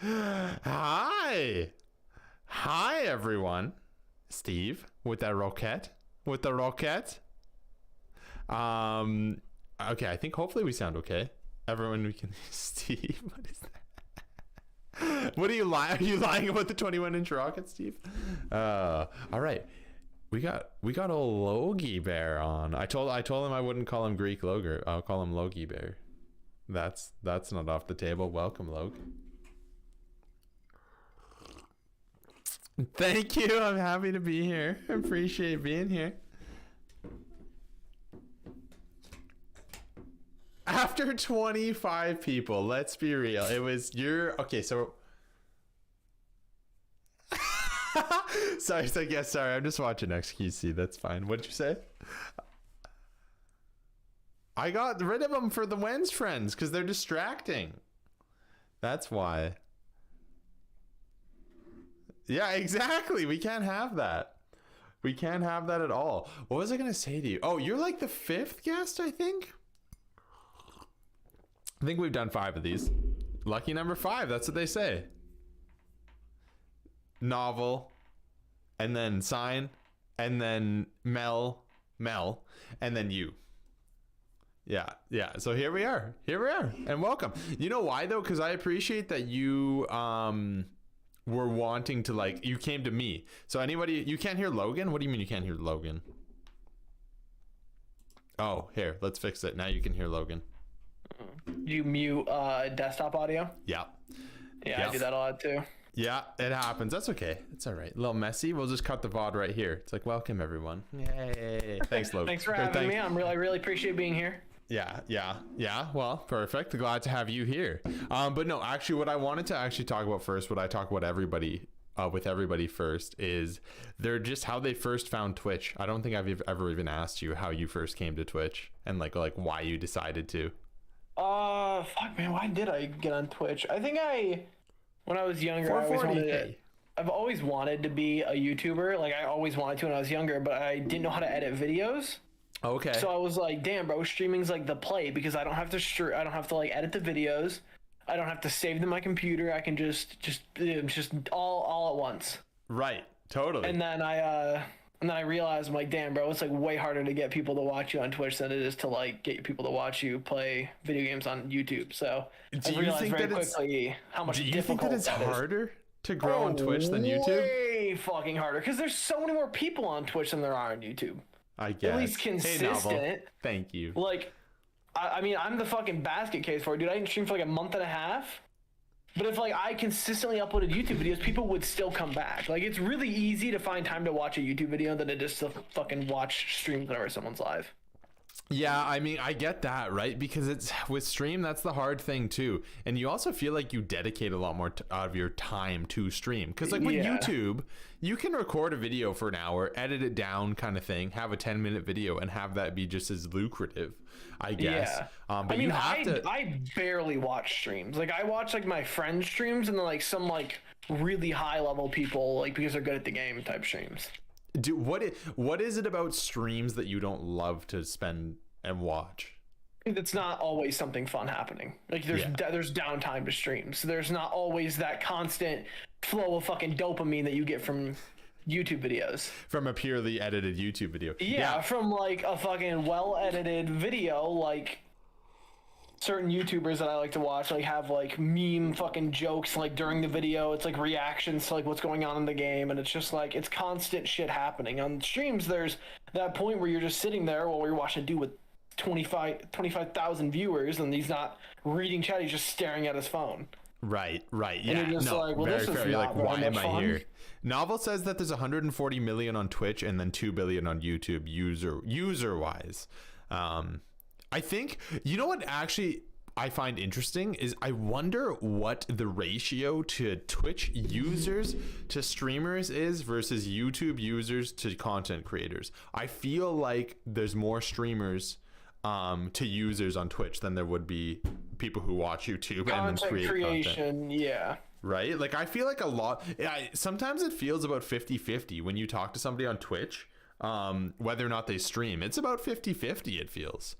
Hi. Hi, everyone. Steve with the rocket. With the rocket. Okay, I think hopefully we sound okay. Everyone, we can. Steve, what is that? What are you lying? Are you lying about the 21-inch rocket, Steve? All right. We got old Logie Bear on. I told him I wouldn't call him GreekLogurt. I'll call him Logie Bear. That's not off the table. Welcome, Logue. Thank you. I'm happy to be here. I appreciate being here. After 25 people, let's be real. It was okay, so sorry, it's like, yes, sorry, I'm just watching XQC. That's fine. What did you say? I got rid of them for the Wens friends because they're distracting. That's why. Yeah, exactly. We can't have that. We can't have that at all. What was I going to say to you? Oh, you're like the 5th guest, I think. I think we've done 5 of these. Lucky number 5. That's what they say. Novel, and then Sign, and then Mel, and then you. Yeah. So here we are, and welcome. You know why though? Because I appreciate that you were wanting to, like, you came to me. So anybody, you can't hear Logan? What do you mean you can't hear Logan? Oh, here, let's fix it. Now you can hear Logan. You mute desktop audio? Yeah. Yeah, I do that a lot too. Yeah, it happens. That's okay. It's all right. A little messy. We'll just cut the VOD right here. It's like, welcome everyone. Yay. Thanks, Logan. Thanks for having me. I really appreciate being here. Yeah. Well, perfect. Glad to have you here. But no, actually, what I wanted to actually talk about first, what I talk about with everybody first, is they're just how they first found Twitch. I don't think I've ever even asked you how you first came to Twitch and like why you decided to. Fuck, man. Why did I get on Twitch? I think when I was younger, I've always wanted to be a YouTuber. Like, I always wanted to when I was younger, but I didn't know how to edit videos. Okay. So I was like, damn, bro, streaming's like the play because I don't have to like edit the videos. I don't have to save them on my computer. I can just all at once. Right. Totally. And then I realized, I'm like, damn, bro, it's like way harder to get people to watch you on Twitch than it is to like get people to watch you play video games on YouTube. So I realized very quickly how much difficult. Do you think that it's harder to grow on Twitch than YouTube? Way fucking harder because there's so many more people on Twitch than there are on YouTube. I guess. At least consistent. Hey, thank you. Like, I mean, I'm the fucking basket case for it, dude. I didn't stream for like a month and a half. But if like I consistently uploaded YouTube videos, people would still come back. Like, it's really easy to find time to watch a YouTube video than it is to fucking watch streams whenever someone's live. Yeah, I mean, I get that, right? Because it's with stream, that's the hard thing too. And you also feel like you dedicate a lot more out of your time to stream. Because like with YouTube, you can record a video for an hour, edit it down kind of thing, have a 10-minute video and have that be just as lucrative, I guess. Yeah. But I mean, I barely watch streams. Like, I watch like my friends' streams and then like some like really high level people, like because they're good at the game type streams. What is it about streams that you don't love to spend and watch? It's not always something fun happening. Like there's downtime to streams. So there's not always that constant flow of fucking dopamine that you get from YouTube videos. From a purely edited YouTube video. Yeah, from like a fucking well-edited video, like certain YouTubers that I like to watch like have like meme fucking jokes like during the video. It's like reactions to like what's going on in the game, and it's just like it's constant shit happening. On streams there's that point where you're just sitting there while you're watching a dude with 25,000 viewers and he's not reading chat, he's just staring at his phone. Right. Yeah. And you're just like, well, very this is fair. You're like, why am I here? Novel says that there's 140 million on Twitch and then 2 billion on YouTube user wise. I think, you know what actually I find interesting is I wonder what the ratio to Twitch users to streamers is versus YouTube users to content creators. I feel like there's more streamers to users on Twitch than there would be people who watch YouTube and then create content. Yeah. Right? Like, I feel like a lot, sometimes it feels about 50-50 when you talk to somebody on Twitch, whether or not they stream. It's about 50-50, it feels.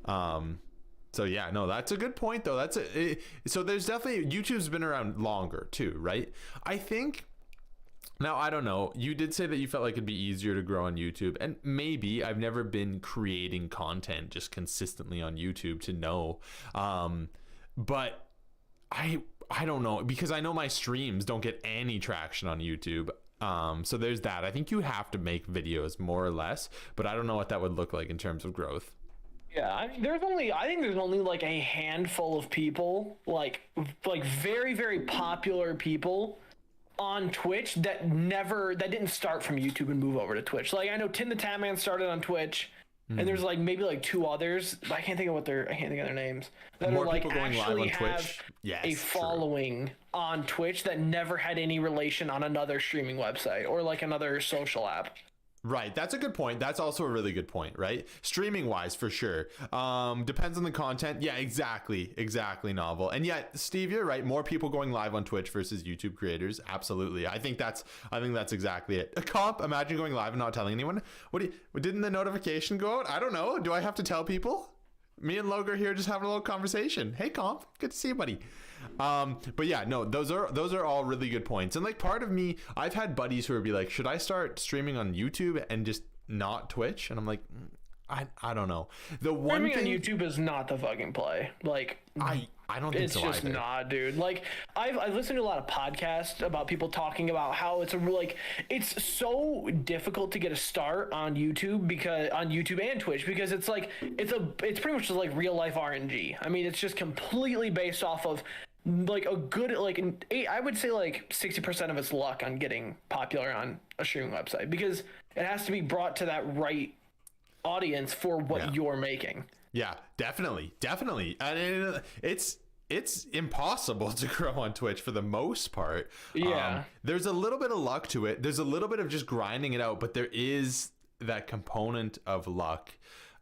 So So yeah, no, that's a good point though. So there's definitely, YouTube's been around longer too, right? I think. Now, I don't know. You did say that you felt like it'd be easier to grow on YouTube, and maybe. I've never been creating content just consistently on YouTube to know. But I don't know, because I know my streams don't get any traction on YouTube. So there's that. I think you have to make videos more or less, but I don't know what that would look like in terms of growth. Yeah, I think there's only like a handful of people, like very, very popular people on Twitch that didn't start from YouTube and move over to Twitch. Like I know Tim the Tatman started on Twitch, and there's like maybe like two others, but I can't think of their names, that More are like people going live actually on have Twitch. Yes, a true. following on Twitch that never had any relation on another streaming website or like another social app. Right, that's a good point. That's also a really good point, right? Streaming wise, for sure. Depends on the content. Yeah, exactly, Novel. And yet, Steve, you're right. More people going live on Twitch versus YouTube creators. Absolutely. I think that's exactly it. A comp. Imagine going live and not telling anyone. Didn't the notification go out? I don't know. Do I have to tell people? Me and Logar here just having a little conversation. Hey, comp. Good to see you, buddy. But yeah, no, those are all really good points. And like part of me, I've had buddies who would be like, should I start streaming on YouTube and just not Twitch? And I'm like, I don't know. The one Streaming thing on YouTube is not the fucking play. Like I don't think it's so just either. not, dude. Like I've listened to a lot of podcasts about people talking about how it's so difficult to get a start on YouTube and Twitch, because it's pretty much just like real life RNG. I mean, it's just completely based off of like a good I would say like 60% of its luck on getting popular on a streaming website, because it has to be brought to that right audience for what you're making. Yeah, definitely. And it's impossible to grow on Twitch for the most part. Yeah. There's a little bit of luck to it. There's a little bit of just grinding it out, but there is that component of luck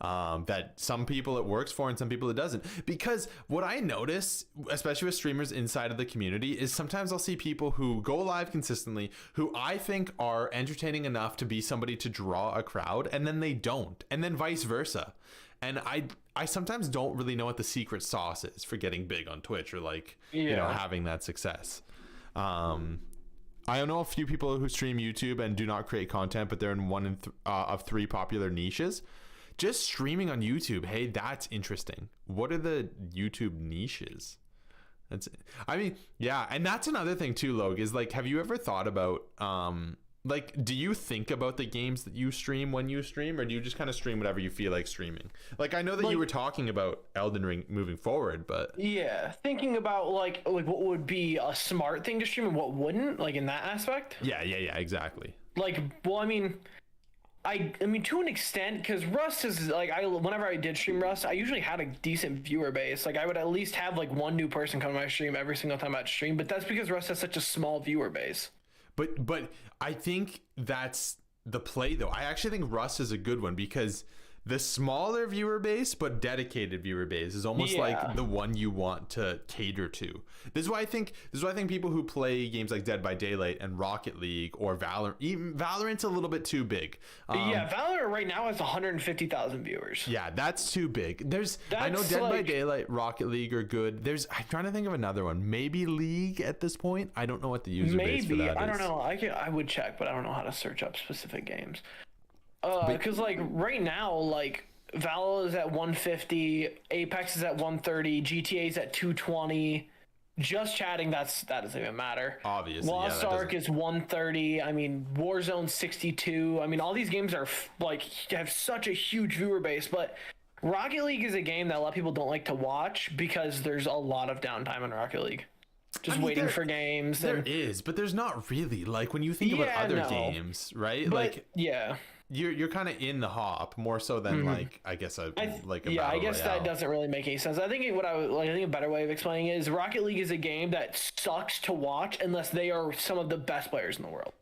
that some people it works for and some people it doesn't. Because what I notice, especially with streamers inside of the community, is sometimes I'll see people who go live consistently who I think are entertaining enough to be somebody to draw a crowd, and then they don't, and then vice versa. And I sometimes don't really know what the secret sauce is for getting big on Twitch, or like having that success. I know a few people who stream YouTube and do not create content, but they're in one of three popular niches. Just streaming on YouTube, hey, that's interesting. What are the YouTube niches? And that's another thing too, Log, is like, have you ever thought about like, do you think about the games that you stream when you stream, or do you just kind of stream whatever you feel like streaming? Like, I know that you were talking about Elden Ring moving forward, but yeah, thinking about like what would be a smart thing to stream and what wouldn't, like in that aspect. Yeah, exactly. Like, well, I mean to an extent, because Rust is like, whenever I did stream Rust, I usually had a decent viewer base. Like I would at least have like one new person come to my stream every single time I'd stream, but that's because Rust has such a small viewer base. But I think that's the play though. I actually think Rust is a good one, because the smaller viewer base but dedicated viewer base is almost like the one you want to cater to. This is why I think people who play games like Dead by Daylight and Rocket League or Valorant, even Valorant's a little bit too big. Valorant right now has 150,000 viewers. Yeah, that's too big. I know Dead by Daylight, Rocket League are good. I'm trying to think of another one. Maybe League at this point. I don't know what the user base for that is. I don't know. I would check, but I don't know how to search up specific games. Because like right now, like Val is at 150, Apex is at 130, GTA is at 220. Just chatting, that doesn't even matter. Obviously, Lost Ark is 130. I mean, Warzone 62. I mean, all these games are have such a huge viewer base, but Rocket League is a game that a lot of people don't like to watch because there's a lot of downtime in Rocket League. Just waiting for games. There is, but there's not really. Like when you think about other games, right? But, you're kind of in the hop more so than like I guess a battle royale. That doesn't really make any sense. I think a better way of explaining it is Rocket League is a game that sucks to watch unless they are some of the best players in the world.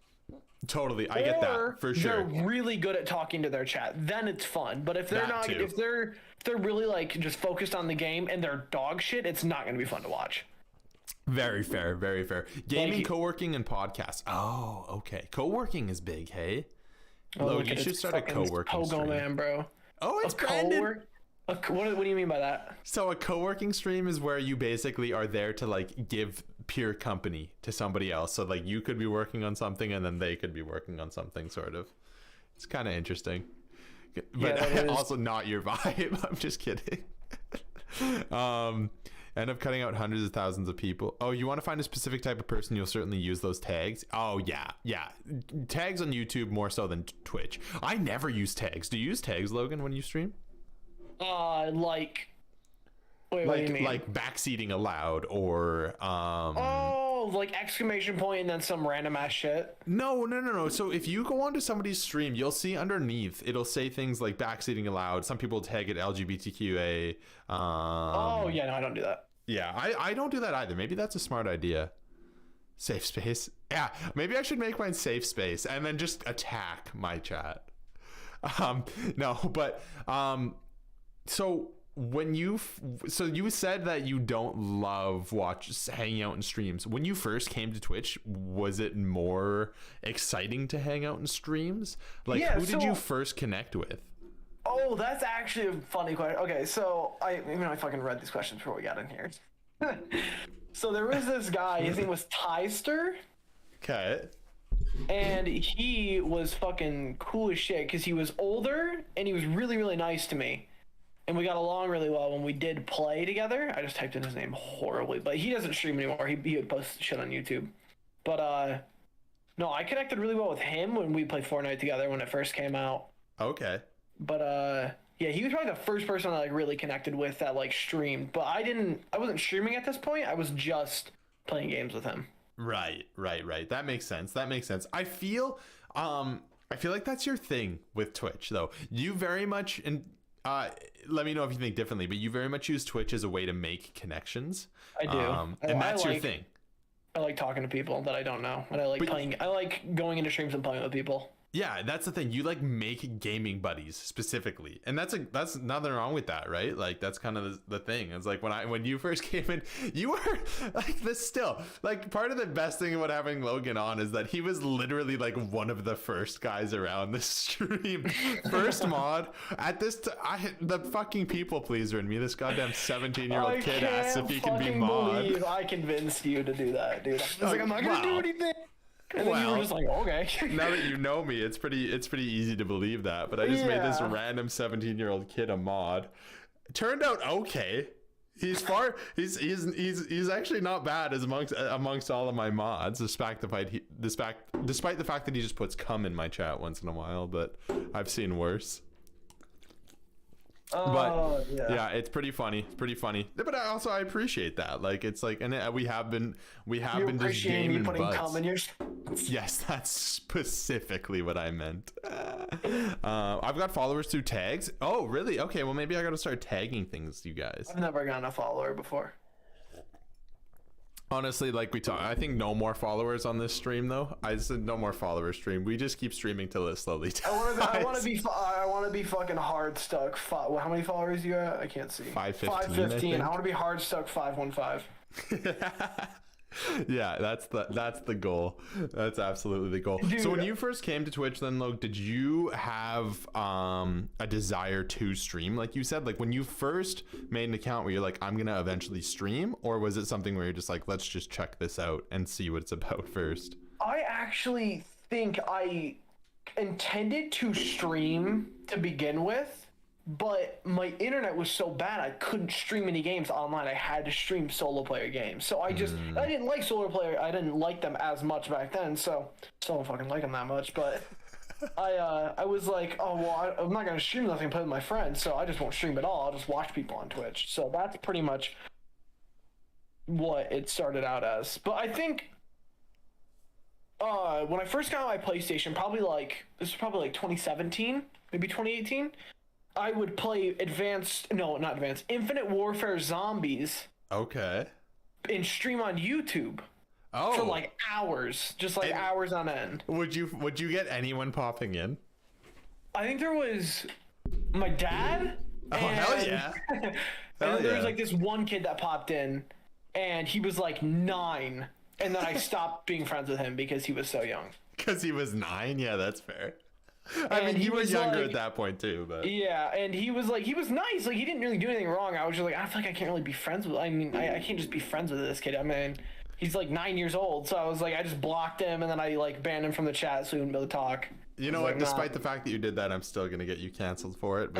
Totally, I get that for sure. They're really good at talking to their chat. Then it's fun. But if they're not, if they're really like just focused on the game and they're dog shit, it's not going to be fun to watch. Very fair, very fair. Gaming, co-working, and podcasts. Oh, okay. Co-working is big, hey? You should start a co-working Pogo stream. Man, bro. Oh, it's Brandon. What do you mean by that? So a co-working stream is where you basically are there to like give peer company to somebody else. So like you could be working on something and then they could be working on something, sort of. It's kind of interesting, but Yeah, also not your vibe. I'm just kidding. End up cutting out hundreds of thousands of people. Oh, you want to find a specific type of person, you'll certainly use those tags. Oh yeah, tags on YouTube more so than Twitch. I never use tags. Do you use tags, Logan, when you stream? Like, wait, what do you mean? Like backseating allowed, or oh, like exclamation point and then some random ass shit. No. So if you go onto somebody's stream, you'll see underneath it'll say things like backseating allowed. Some people tag it LGBTQA. Oh yeah, no, I don't do that. Yeah, I don't do that either. Maybe that's a smart idea. Safe space. Yeah, maybe I should make mine safe space and then just attack my chat. No, but so when you said that you don't love hanging out in streams. When you first came to Twitch, was it more exciting to hang out in streams? Like, yeah, who did you first connect with? Oh, that's actually a funny question. Okay, so I fucking read these questions before we got in here. So there was this guy, his name was Tyster. Okay. And he was fucking cool as shit because he was older and he was really, really nice to me. And we got along really well when we did play together. I just typed in his name horribly, but he doesn't stream anymore. He would post shit on YouTube. But no, I connected really well with him when we played Fortnite together when it first came out. Okay. But yeah, he was probably the first person I like really connected with that like streamed. But I wasn't streaming at this point. I was just playing games with him. Right. That makes sense. I feel like that's your thing with Twitch, though. You very much, and let me know if you think differently, but you very much use Twitch as a way to make connections. I do. And that's your thing. I like talking to people that I don't know, and I like going into streams and playing with people. Yeah, that's the thing. You like make gaming buddies specifically, and that's nothing wrong with that, right? Like that's kind of the thing. It's like when you first came in, you were like this. Still, like part of the best thing about having Logan on is that he was literally like one of the first guys around the stream, first mod at this. The fucking people pleaser in me, this goddamn 17-year-old kid asks if he can be mod. I convinced you to do that, dude. I was like, I'm not gonna do anything. And then you were just like, okay. Now that you know me, it's pretty easy to believe that. But I just made this random 17-year-old kid a mod. Turned out okay. He's actually not bad as amongst all of my mods, despite the fact that he just puts cum in my chat once in a while. But I've seen worse. But yeah, it's pretty funny. But I appreciate that. Like it's like, and we have been just gaming butts. Yes, that's specifically what I meant. I've got followers through tags. Oh, really? Okay, well maybe I got to start tagging things, you guys. I've never gotten a follower before. Honestly, like we talk, I think no more followers on this stream though. I said no more followers stream. We just keep streaming till it slowly dies. I want to be fucking hard stuck. How many followers do you got? I can't see. 515. I want to be hard stuck 515. Yeah, that's the goal. That's absolutely the goal. Dude. So when you first came to Twitch then, Logan, did you have a desire to stream? Like you said, like when you first made an account where you're like, I'm gonna eventually stream, or was it something where you're just like, let's just check this out and see what it's about first? I actually think I intended to stream to begin with, but my internet was so bad I couldn't stream any games online. I had to stream solo player games. So I didn't like solo player. I didn't like them as much back then. So still don't fucking like them that much. But I was like, oh well, I'm not gonna stream nothing. Play with my friends. So I just won't stream at all. I'll just watch people on Twitch. So that's pretty much what it started out as. But I think when I first got my PlayStation, this was probably like 2017, maybe 2018. I would play Infinite Warfare Zombies. Okay. And stream on YouTube. Oh. For like hours, hours on end. Would you get anyone popping in? I think there was my dad. Oh, hell yeah. And then there was like this one kid that popped in, and he was like 9, and then I stopped being friends with him because he was so young. Because he was 9? Yeah, that's fair. I mean, you were was younger like, at that point too, but yeah, and he was nice. Like, he didn't really do anything wrong. I was just like, I feel like I can't really be friends with. I mean, I can't just be friends with this kid. I mean, he's like 9 years old, so I was like, I just blocked him, and then I like banned him from the chat so he wouldn't be able to talk. you know what? Despite the fact that you did that, I'm still gonna get you canceled for it.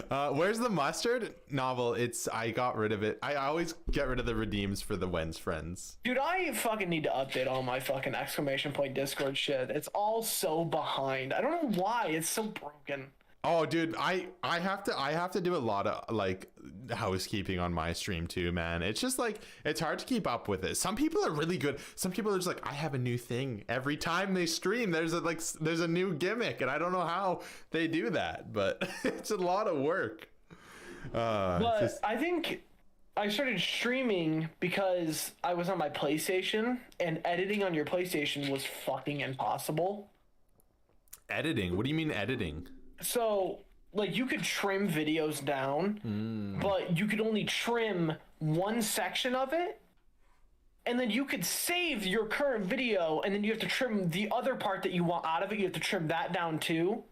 But where's the mustard novel? I got rid of it. I always get rid of the redeems for the When's Friends. Dude, I fucking need to update all my fucking exclamation point Discord shit. It's all so behind. I don't know why. It's so broken. Oh, dude, I have to do a lot of like housekeeping on my stream too, man. It's just like it's hard to keep up with it. Some people are really good. Some people are just like, I have a new thing every time they stream. There's a new gimmick, and I don't know how they do that, but it's a lot of work. But I think I started streaming because I was on my PlayStation, and editing on your PlayStation was fucking impossible. Editing? What do you mean editing? So, like, you could trim videos down, but you could only trim one section of it, and then you could save your current video, and then you have to trim the other part that you want out of it. You have to trim that down too.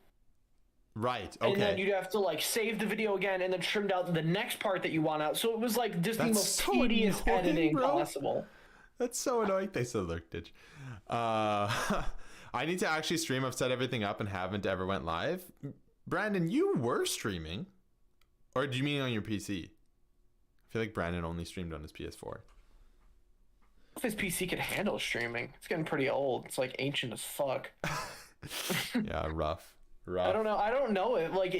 Right. Okay. And then you'd have to like save the video again and then trimmed out the next part that you want out. So it was like just the most tedious editing possible. That's so annoying. They still look, did I need to actually stream. I've set everything up and haven't ever went live. Brandon, you were streaming, or do you mean on your PC? I feel like Brandon only streamed on his PS4. If his PC could handle streaming, it's getting pretty old. It's like ancient as fuck. Yeah, rough. I don't know it. Like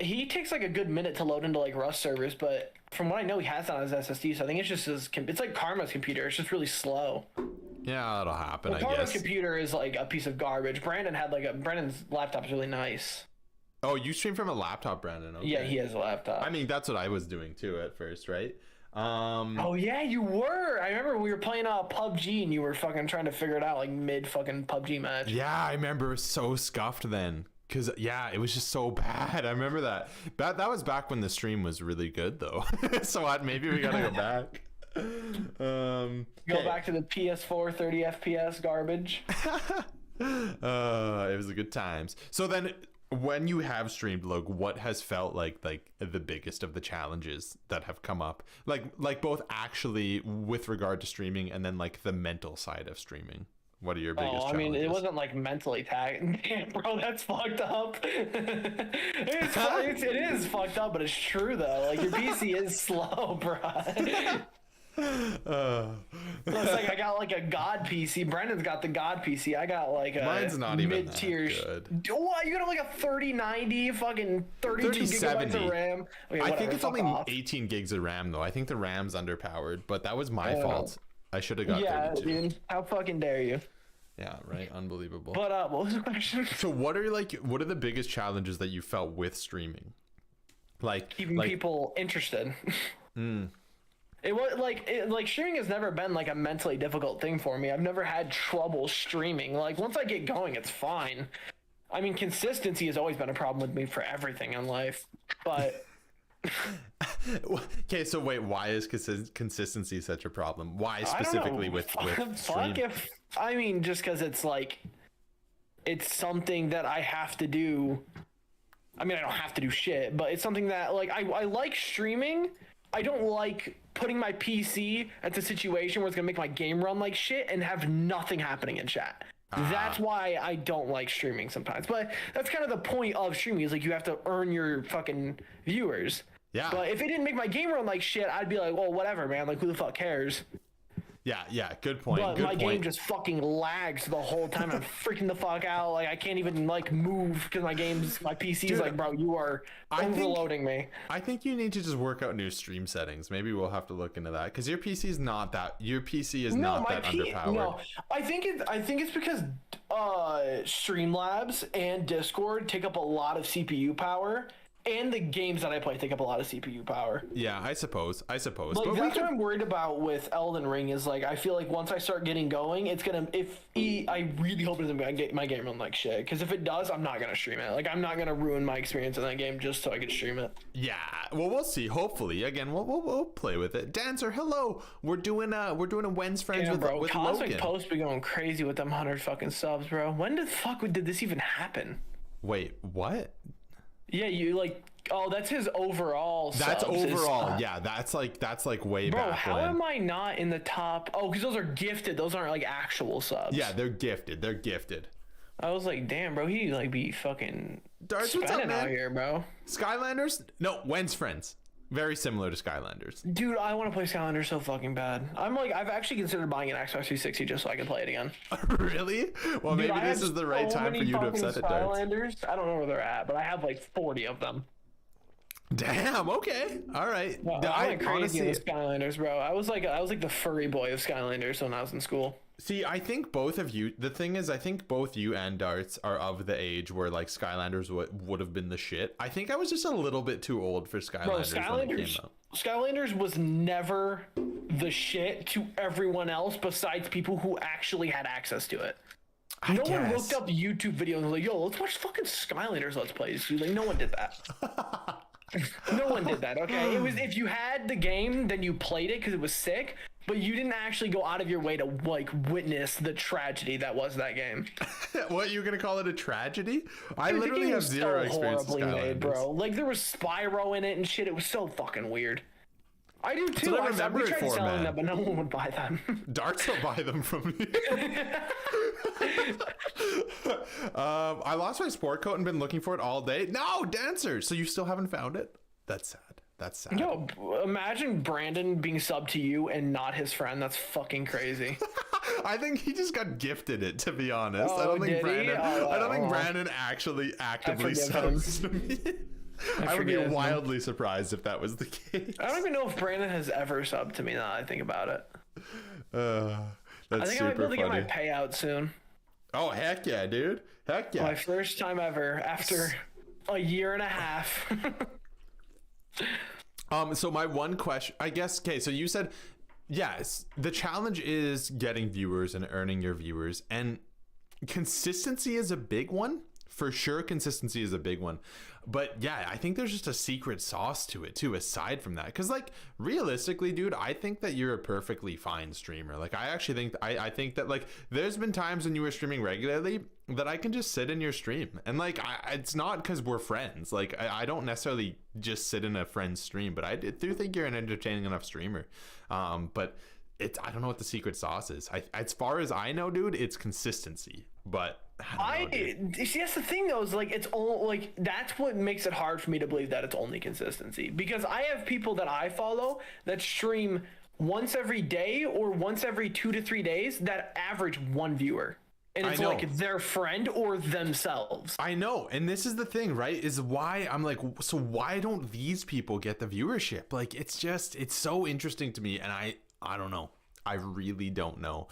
he takes like a good minute to load into like Rust servers, but from what I know, he has that on his SSD. So I think it's just it's like Karma's computer. It's just really slow. Yeah, that'll happen. Well, Karma's computer is like a piece of garbage. Brandon's laptop is really nice. Oh, you stream from a laptop, Brandon? Okay. Yeah, he has a laptop. I mean, that's what I was doing too at first, right? Oh yeah, you were. I remember we were playing PUBG and you were fucking trying to figure it out like mid fucking PUBG match. Yeah, I remember it was so scuffed then. Cause yeah, it was just so bad. I remember that. That was back when the stream was really good though. So maybe we gotta go back. Go back to the PS4 30 FPS garbage. It was a good times. So then when you have streamed, Logue, what has felt like the biggest of the challenges that have come up? Like both actually with regard to streaming and then like the mental side of streaming. What are your biggest challenges? I mean, it wasn't like mentally tagged. Damn, bro, that's fucked up. It is fucked up, but it's true though. Like your PC is slow, bro. Looks like I got like a god PC. Brandon's got the god PC. I got like a mine's not even mid-tier. That good. What? You got like a 3090 fucking 32 gigabytes of RAM. Okay, I think it's only 18 gigs of RAM though. I think the RAM's underpowered, but that was my fault. I should have got 32. Dude. How fucking dare you? Yeah, right. Unbelievable. But what was the question? So what are the biggest challenges that you felt with streaming? Like keeping people interested. It was like streaming has never been like a mentally difficult thing for me. I've never had trouble streaming. Like once I get going, it's fine. I mean, consistency has always been a problem with me for everything in life. But okay, so wait, why is consistency such a problem? Why specifically with streaming? I mean, just because it's like it's something that I have to do. I mean, I don't have to do shit, but it's something that like I like streaming. I don't like putting my PC at the situation where it's gonna make my game run like shit and have nothing happening in chat. That's why I don't like streaming sometimes. But that's kind of the point of streaming is like you have to earn your fucking viewers. Yeah. But if it didn't make my game run like shit, I'd be like, well, whatever, man. Like, who the fuck cares? Yeah, good point. But my game just fucking lags the whole time. I'm freaking the fuck out. Like, I can't even, like, move because my PC is like, bro, you are overloading me. I think you need to just work out new stream settings. Maybe we'll have to look into that because your PC is not that underpowered. No, I think it's because Streamlabs and Discord take up a lot of CPU power. and the games that I play take up a lot of CPU power. Yeah, I suppose. Like, But that's what I'm worried about with Elden Ring is, like, I feel like once I start getting going, it's gonna, I really hope it doesn't get my game run like shit, because if it does, I'm not gonna stream it. Like, I'm not gonna ruin my experience in that game just so I can stream it. yeah, well, we'll see. Hopefully, again, we'll play with it. Dancer, hello. We're doing a When's Friends with Cosmic Logan. Post be going crazy with them 100 fucking subs, bro. When the fuck did this even happen? Wait, what? Yeah, you like. Oh, that's his overall. That's subs, overall. Yeah, that's like way Bro, back how when. am I not in the top? Oh, because those are gifted. Those aren't like actual subs. Yeah, they're gifted. I was like, damn, bro, he like be fucking Darts, what's up, spending man? out here, bro. Skylanders? No, When's Friends. Very similar to Skylanders. Dude, I want to play Skylanders so fucking bad. I've actually considered buying an Xbox 360 just so I can play it again. Really? Well, Dude, maybe this is the right time for you to have said it, Darts. Skylanders. I don't know where they're at, but I have like 40 of them. Damn. Okay. All right. No, I went crazy with Skylanders, bro. I was like the furry boy of Skylanders when I was in school. See, I think both of you. The thing is, I think both you and Darts are of the age where like Skylanders would have been the shit. I think I was just a little bit too old for Skylanders, Bro, when it came out. Skylanders was never the shit to everyone else besides people who actually had access to it. No one looked up YouTube videos and was like, yo, let's watch fucking Skylanders Let's Plays. Like, no one did that. No one did that, okay? It was, if you had the game, then you played it because it was sick, but you didn't actually go out of your way to, like, witness the tragedy that was that game. What, you're gonna call it a tragedy? I Dude, literally have zero experience with Skylanders. made, bro. Like, there was Spyro in it and shit. It was so fucking weird. I do too. what I remember it for, selling man. them, but no one would buy them. Darts will buy them from me. I lost my sport coat and been looking for it all day. No, Dancer. So you still haven't found it? That's sad. That's sad. Yo, imagine Brandon being subbed to you and not his friend. That's fucking crazy. I think he just got gifted it, to be honest. Oh, I don't think did he? Brandon. Oh, I don't think Brandon actually actively forgive subs to me. I would be forgive him. wildly surprised if that was the case. I don't even know if Brandon has ever subbed to me now that I think about it. That's I think I super might be able to get funny. my payout soon. Oh, heck yeah, dude. Heck yeah. My first time ever after a year and a half. So my one question, I guess, okay, so you said, yes, the challenge is getting viewers and earning your viewers, and consistency is a big one. For sure, consistency is a big one. But yeah, I think there's just a secret sauce to it too, aside from that. Because like realistically, dude, I think that you're a perfectly fine streamer. Like I actually think I think that like there's been times when you were streaming regularly that I can just sit in your stream, and like it's not because we're friends. Like I don't necessarily just sit in a friend's stream, but I do think you're an entertaining enough streamer. But I don't know what the secret sauce is. As far as I know, dude, it's consistency. But see, that's the thing though, is like it's all like that's what makes it hard for me to believe that it's only consistency, because I have people that I follow that stream once every day or once every 2 to 3 days that average one viewer, and it's like their friend or themselves. I know, and this is the thing, right? Is why I'm like, so why don't these people get the viewership? Like it's so interesting to me, and I don't know. I really don't know.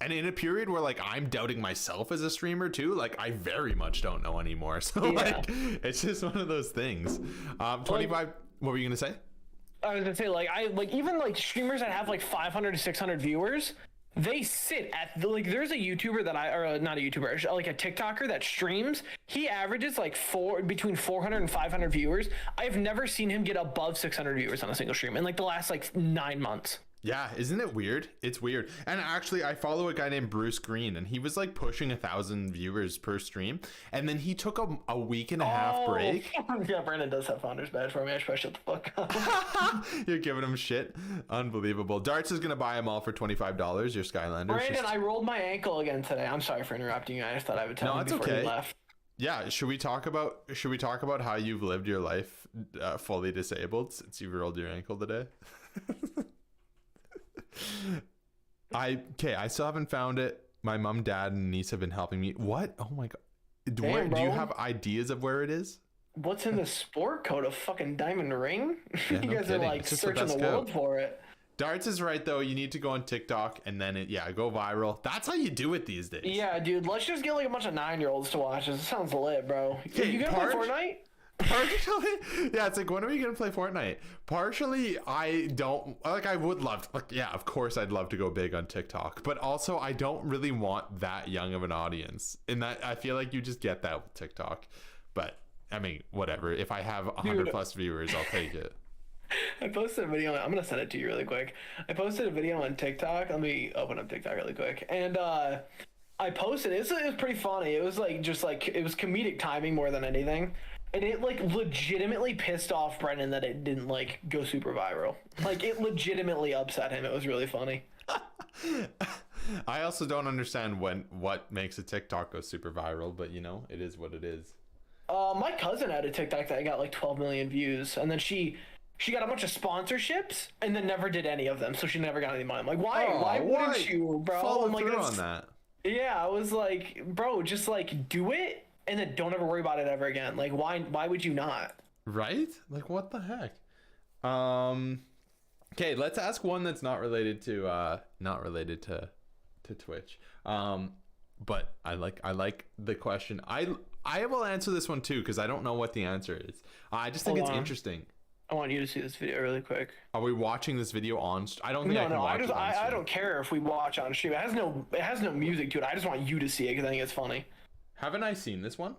And in a period where like I'm doubting myself as a streamer too, like I very much don't know anymore. So like it's just one of those things. 25. What were you gonna say? I was gonna say like even like streamers that have like 500 to 600 viewers, they sit at like there's a YouTuber that not a YouTuber, like a TikToker that streams. He averages like between 400 and 500 viewers. I've never seen him get above 600 viewers on a single stream in like the last like 9 months. Yeah, isn't it weird? It's weird. And actually, I follow a guy named Bruce Green, and he was like pushing 1,000 viewers per stream, and then he took a week and a half break. Yeah, Brandon does have founder's badge for me. I should shut the fuck up. You're giving him shit. Unbelievable. Darts is gonna buy them all for $25. Your Skylanders. Brandon, I rolled my ankle again today. I'm sorry for interrupting you. I just thought I would tell you before you left. Yeah, should we talk about how you've lived your life fully disabled since you rolled your ankle today? I still haven't found it. My mom, dad, and niece have been helping me. What? Oh my god. Do you have ideas of where it is? What's in the sport coat? A fucking diamond ring? Yeah, you guys are like searching the world for it. Darts is right though. You need to go on TikTok and then go viral. That's how you do it these days. Yeah, dude. Let's just get like a bunch of 9-year-olds to watch this. It sounds lit, bro. Okay, you gonna play Fortnite? Partially, yeah, it's like, when are we gonna play Fortnite? Partially, I don't like. I would love to, like, yeah, of course, I'd love to go big on TikTok, but also I don't really want that young of an audience. In that, I feel like you just get that with TikTok. But I mean, whatever. If I have 100 plus viewers, I'll take it. I posted a video. I'm gonna send it to you really quick. I posted a video on TikTok. Let me open up TikTok really quick, and I posted it. It was pretty funny. It was like just like it was comedic timing more than anything. And it like legitimately pissed off Brendan that it didn't like go super viral. Like it legitimately upset him. It was really funny. I also don't understand what makes a TikTok go super viral, but you know, it is what it is. My cousin had a TikTok that got like 12 million views, and then she got a bunch of sponsorships and then never did any of them, so she never got any money. I'm like, why wouldn't you, bro? Follow I'm like, through on that. Yeah, I was like, bro, just like do it. And then don't ever worry about it ever again. Like, why would you not? Right? Like, what the heck? Okay, let's ask one that's not related to Twitch. But I like the question. I will answer this one too, because I don't know what the answer is. I just think it's interesting. I want you to see this video really quick. Are we watching this video on? I don't think I can watch it on I don't care if we watch on stream. It has no music to it. I just want you to see it because I think it's funny. Haven't I seen this one?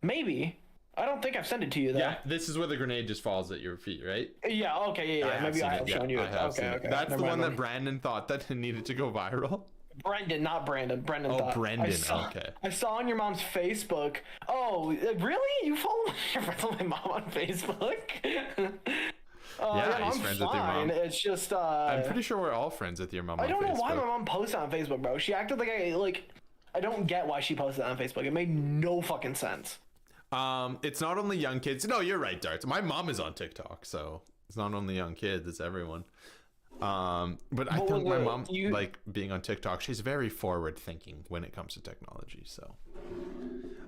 Maybe. I don't think I've sent it to you though. Yeah, this is where the grenade just falls at your feet, right? Yeah, okay, yeah. Maybe I have shown you it. Okay. That's the one that Brandon thought that needed to go viral. Brendan, not Brandon. Brendan thought. Oh, Brendan, okay. I saw on your mom's Facebook. Oh, really? You follow my mom on Facebook? Yeah, he's friends with your mom. It's just I'm pretty sure we're all friends with your mom on Facebook. I don't know why my mom posted on Facebook, bro. She acted like I don't get why she posted on Facebook. It made no fucking sense. It's not only young kids. No, you're right, Darts. My mom is on TikTok, so it's not only young kids, it's everyone. But I think my mom, like being on TikTok, she's very forward thinking when it comes to technology. So,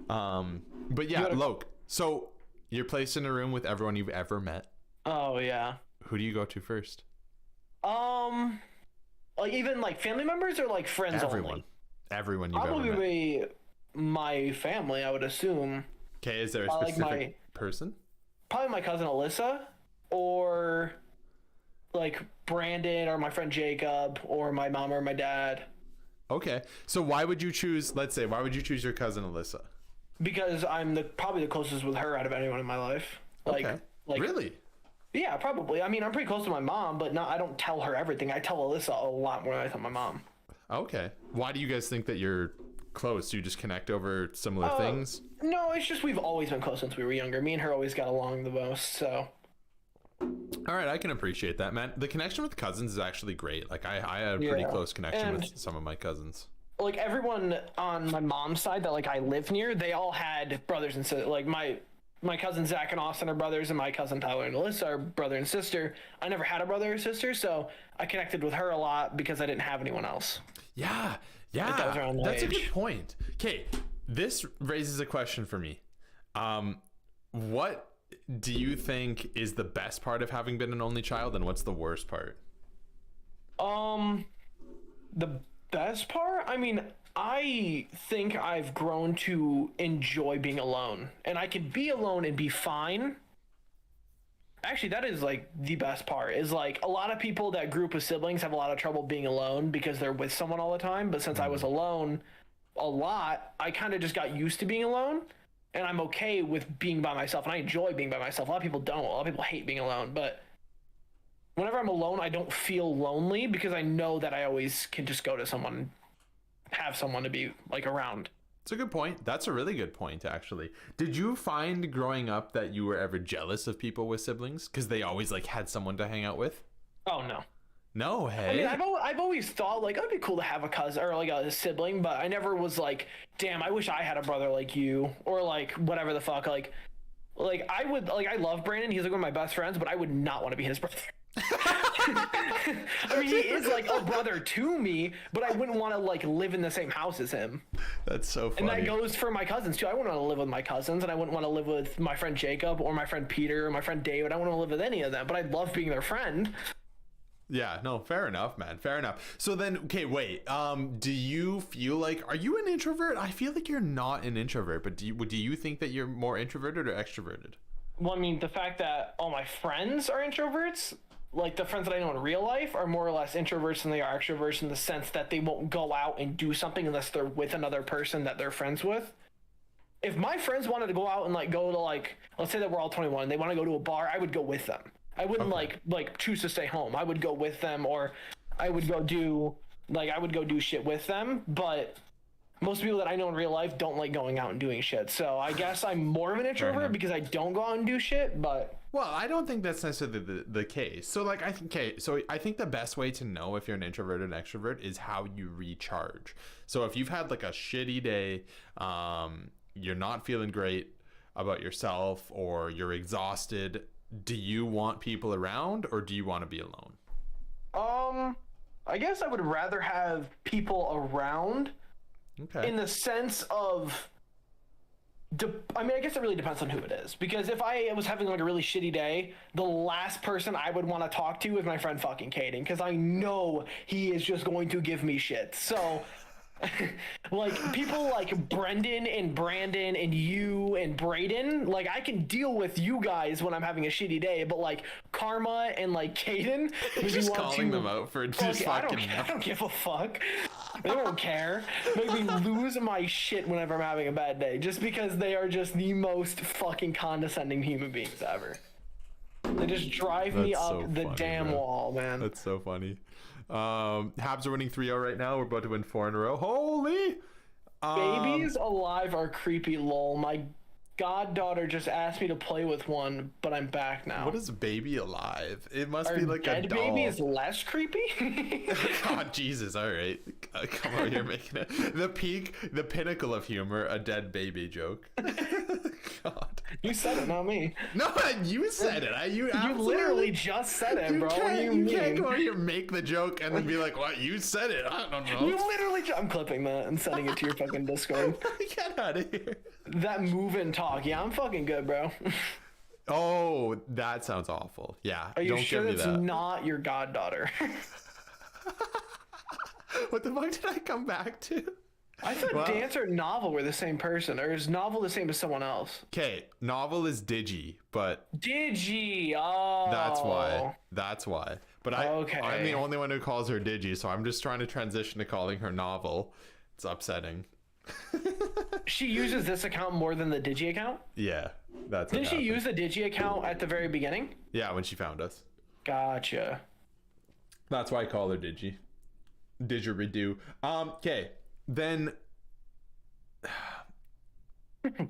but yeah, Loke. So you're placed in a room with everyone you've ever met. Oh yeah. Who do you go to first? Like even like family members or like friends only? Everyone you've ever met. Probably my family, I would assume. Okay, is there a specific person? Probably my cousin Alyssa, or like Brandon, or my friend Jacob, or my mom or my dad. Okay, so why would you choose? Let's say, why would you choose your cousin Alyssa? Because I'm probably the closest with her out of anyone in my life. Okay. Like really? Yeah, probably. I mean, I'm pretty close to my mom, but I don't tell her everything. I tell Alyssa a lot more than I tell my mom. Okay. Why do you guys think that you're close? Do you just connect over similar things? No, it's just we've always been close since we were younger. Me and her always got along the most, so. All right, I can appreciate that, man. The connection with cousins is actually great. Like I had a pretty close connection with some of my cousins. Like everyone on my mom's side that like I live near, they all had brothers and sisters. Like my cousin Zach and Austin are brothers, and my cousin Tyler and Alyssa are brother and sister. I never had a brother or sister, so I connected with her a lot because I didn't have anyone else. Yeah, that's a good point. Okay, this raises a question for me. What do you think is the best part of having been an only child, and what's the worst part? The best part? I mean, I think I've grown to enjoy being alone, and I can be alone and be fine. Actually, that is like the best part, is like a lot of people that grew up with siblings have a lot of trouble being alone because they're with someone all the time. But since I was alone a lot, I kind of just got used to being alone, and I'm okay with being by myself, and I enjoy being by myself. A lot of people don't. A lot of people hate being alone, but whenever I'm alone, I don't feel lonely because I know that I always can just go to someone, have someone to be like around. It's a good point. That's a really good point, actually. Did you find growing up that you were ever jealous of people with siblings because they always like had someone to hang out with? Oh no. No, hey. I mean, I've always thought like it'd be cool to have a cousin or like a sibling, but I never was like, damn, I wish I had a brother like you, or like whatever the fuck. Like I would, like, I love Brandon. He's like one of my best friends, but I would not want to be his brother. I mean, he is like a brother to me, but I wouldn't want to like live in the same house as him. That's so funny. And that goes for my cousins too. I wouldn't want to live with my cousins, and I wouldn't want to live with my friend Jacob or my friend Peter or my friend David. I wouldn't want to live with any of them, but I love being their friend. Yeah, no, fair enough, man. Fair enough. So then, okay, wait. Do you feel like, are you an introvert? I feel like you're not an introvert, but do you think that you're more introverted or extroverted? Well, I mean, the fact that all my friends are introverts, like the friends that I know in real life, are more or less introverts than they are extroverts in the sense that they won't go out and do something unless they're with another person that they're friends with. If my friends wanted to go out and like go to like, let's say that we're all 21 and they want to go to a bar, I would go with them. I wouldn't like choose to stay home. I would go with them, or I would go do shit with them. But most people that I know in real life don't like going out and doing shit. So I guess I'm more of an introvert because I don't go out and do shit. But well, I don't think that's necessarily the case. So like I think the best way to know if you're an introvert or an extrovert is how you recharge. So if you've had like a shitty day, you're not feeling great about yourself, or you're exhausted, do you want people around or do you want to be alone? I guess I would rather have people around. Okay. In the sense of, I mean, I guess it really depends on who it is. Because if I was having like a really shitty day, the last person I would want to talk to is my friend fucking Caden, because I know he is just going to give me shit. So, like people like Brendan and Brandon and you and Braden, like I can deal with you guys when I'm having a shitty day, but like Karma and like Caden, just calling them out for just fucking. I don't give a fuck. They don't care. Make me lose my shit whenever I'm having a bad day, just because they are just the most fucking condescending human beings ever. They just drive me up the damn wall, man. That's so funny. Habs are winning 3-0 right now. We're about to win 4 in a row. Holy! Babies alive are creepy, lol. My goddaughter just asked me to play with one, but I'm back now. What is baby alive? It must be like a doll. Baby is less creepy? God, Jesus, all right. Come on, you're making it. The pinnacle of humor, a dead baby joke. God. You said it, not me. No, you said it. You literally just said it, bro. You can't go here, make the joke, and then be like, what? You said it. I don't know. You literally I'm clipping that and sending it to your fucking Discord. Get out of here. That move and talk. Yeah, I'm fucking good, bro. Oh, that sounds awful. Yeah. Are you don't sure give me that's that. not your goddaughter? What the fuck did I come back to? I thought Dancer and Novel were the same person, or is Novel the same as someone else? Okay, Novel is Digi, but Digi. Oh, That's why. But okay. I'm the only one who calls her Digi, so I'm just trying to transition to calling her Novel. It's upsetting. She uses this account more than the Digi account? Yeah, that's. Didn't she use the Digi account at the very beginning? Yeah, when she found us. Gotcha. That's why I call her Digi. Didgeridoo. Okay. Then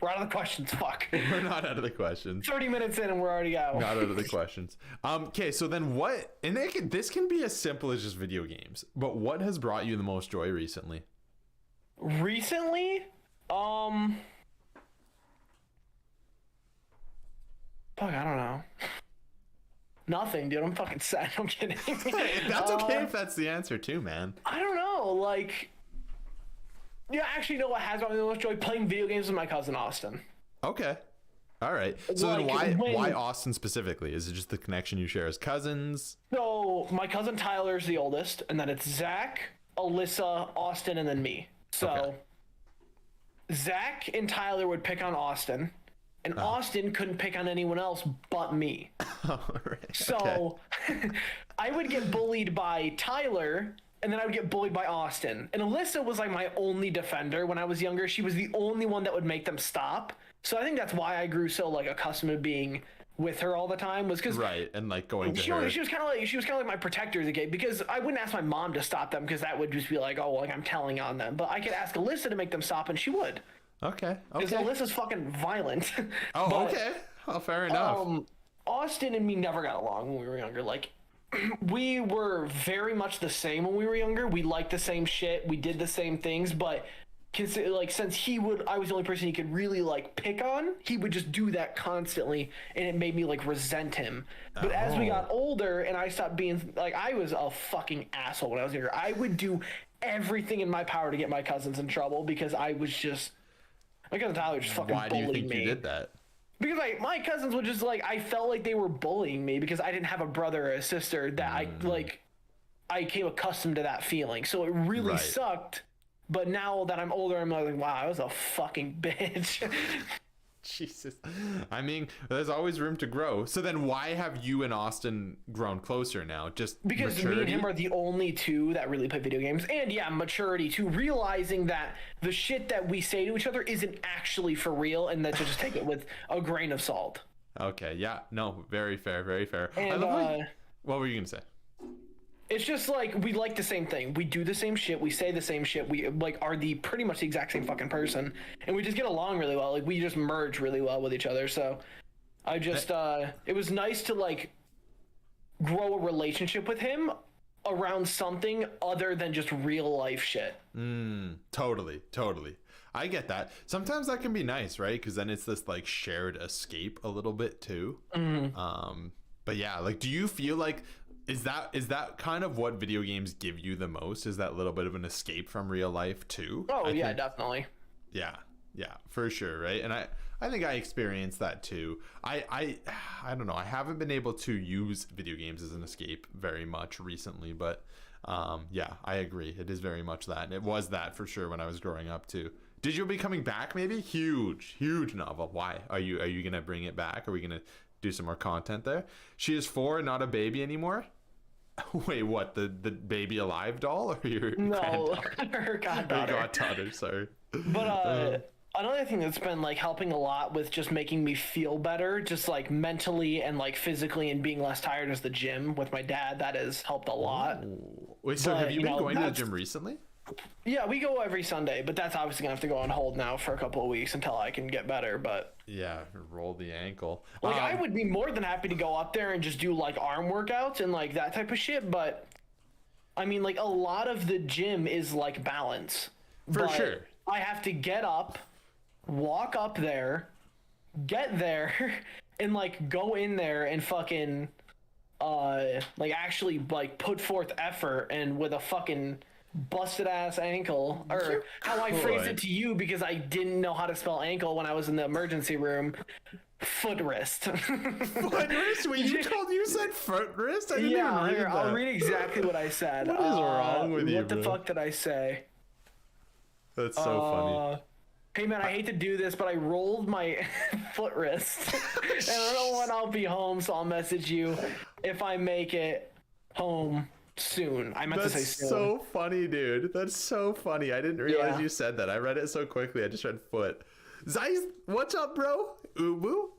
we're out of the questions. Fuck. We're not out of the questions. 30 minutes in and we're already out. Not out of the questions. Okay, so then what? And this can be as simple as just video games. But what has brought you the most joy recently? Recently, fuck, I don't know. Nothing, dude. I'm fucking sad. I'm kidding. That's okay if that's the answer too, man. I don't know. Like, yeah, actually, you know what has brought me the most joy? Playing video games with my cousin Austin. Okay. All right. So then why Austin specifically? Is it just the connection you share as cousins? So my cousin Tyler's the oldest, and then it's Zach, Alyssa, Austin, and then me. So Zach and Tyler would pick on Austin, and Austin couldn't pick on anyone else but me. Right. So I would get bullied by Tyler, and then I would get bullied by Austin. And Alyssa was like my only defender when I was younger. She was the only one that would make them stop. So I think that's why I grew so like accustomed to being with her all the time, was because and like going to her. She was kind of like my protector as a kid, because I wouldn't ask my mom to stop them because that would just be like, oh, like I'm telling on them. But I could ask Alyssa to make them stop, and she would. Okay. Because Alyssa's fucking violent. Oh, but, okay. Oh, fair enough. Austin and me never got along when we were younger. Like, we were very much the same when we were younger. We liked the same shit. We did the same things, but like since I was the only person he could really like pick on, he would just do that constantly, and it made me like resent him. But as we got older and I stopped being like, I was a fucking asshole when I was younger. I would do everything in my power to get my cousins in trouble, because I was just, my cousin Tyler just fucking bullied me. Why do you think you did that? Because my cousins would just like, I felt like they were bullying me because I didn't have a brother or a sister that I came accustomed to that feeling. So it really sucked. But now that I'm older, I'm like, wow, I was a fucking bitch. Jesus. I mean, there's always room to grow. So then why have you and Austin grown closer now? Just because maturity? me and him are the only two that really play video games. And yeah, maturity too. Realizing that the shit that we say to each other isn't actually for real and that to just take it with a grain of salt. Okay. Yeah. No, very fair. Very fair. And, what were you going to say? It's just like we like the same thing. We do the same shit. We say the same shit. We like are the pretty much the exact same fucking person, and we just get along really well. Like we just merge really well with each other. So I just it was nice to like grow a relationship with him around something other than just real life shit. Totally. I get that. Sometimes that can be nice, right? Because then it's this like shared escape a little bit too. But yeah, like, do you feel like is that kind of what video games give you the most? Is that little bit of an escape from real life too? Oh, yeah, definitely. Yeah, for sure, right? And I think I experienced that too. I don't know. I haven't been able to use video games as an escape very much recently, but yeah, I agree. It is very much that. And it was that for sure when I was growing up too. Did you be coming back maybe? Huge novel. Why? Are you going to bring it back? Are we going to do some more content there? She is 4 and not a baby anymore? Wait, what? The baby alive doll or your her goddaughter? Her goddaughter, sorry. But another thing that's been like helping a lot with just making me feel better, just like mentally and like physically and being less tired, is the gym with my dad. That has helped a lot. Wait, so have you been going to the gym recently? Yeah, we go every Sunday, but that's obviously gonna have to go on hold now for a couple of weeks until I can get better. But yeah, roll the ankle. Like I would be more than happy to go up there and just do like arm workouts and like that type of shit. But I mean, like a lot of the gym is like balance. For sure. I have to get up, walk up there, get there, and like go in there and fucking like actually like put forth effort, and with a fucking busted ass ankle, or how I phrased it to you because I didn't know how to spell ankle when I was in the emergency room. Foot wrist. Foot wrist? Wait, you said foot wrist? I didn't even read that. I'll read exactly what I said. What is wrong with you? What the fuck did I say? That's so funny. Hey man, I hate to do this, but I rolled my foot wrist. And I don't know when I'll be home, so I'll message you if I make it home soon. I meant to say soon. That's so funny, dude. That's so funny. I didn't realize you said that. I read it so quickly. I just read foot. Zeiss, what's up, bro? Ooh.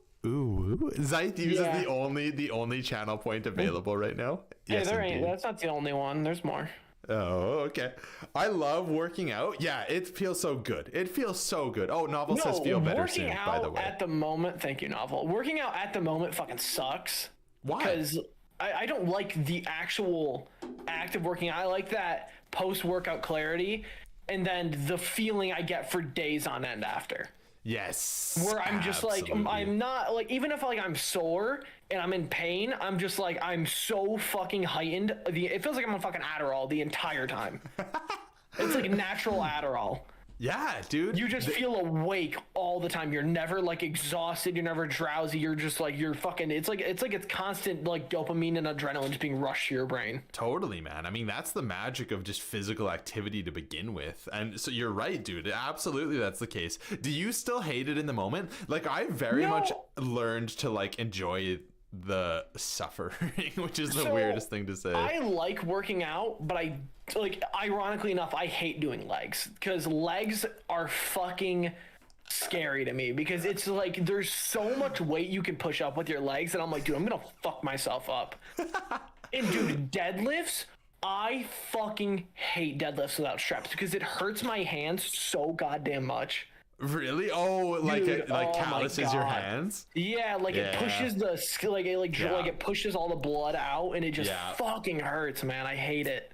Zeiss uses the only channel point available right now. Hey, yes, there ain't. That's not the only one. There's more. Oh, okay. I love working out. Yeah, it feels so good. It feels so good. Oh, Novel says feel better soon, by the way. Working out at the moment, thank you, Novel. Working out at the moment fucking sucks. Why? Because I don't like the actual act of working out. I like that post-workout clarity and then the feeling I get for days on end after. Yes. Where I'm just like, I'm not like, even if like I'm sore and I'm in pain, I'm just like, I'm so fucking heightened. It feels like I'm on fucking Adderall the entire time. It's like natural Adderall. Yeah, dude. You just feel awake all the time. You're never like exhausted. You're never drowsy. You're just like, you're fucking, it's constant like dopamine and adrenaline just being rushed to your brain. Totally, man. I mean, that's the magic of just physical activity to begin with. And so you're right, dude. Absolutely, that's the case. Do you still hate it in the moment? Like, I very much learned to like enjoy the suffering, which is the weirdest thing to say. I like working out, but I like, ironically enough, I hate doing legs because legs are fucking scary to me because it's like there's so much weight you can push up with your legs and I'm like, dude, I'm gonna fuck myself up. And dude, deadlifts, I fucking hate deadlifts without straps because it hurts my hands so goddamn much. Really? Oh, like dude, it calluses your hands? Yeah, like it pushes it pushes all the blood out and it just fucking hurts, man. I hate it.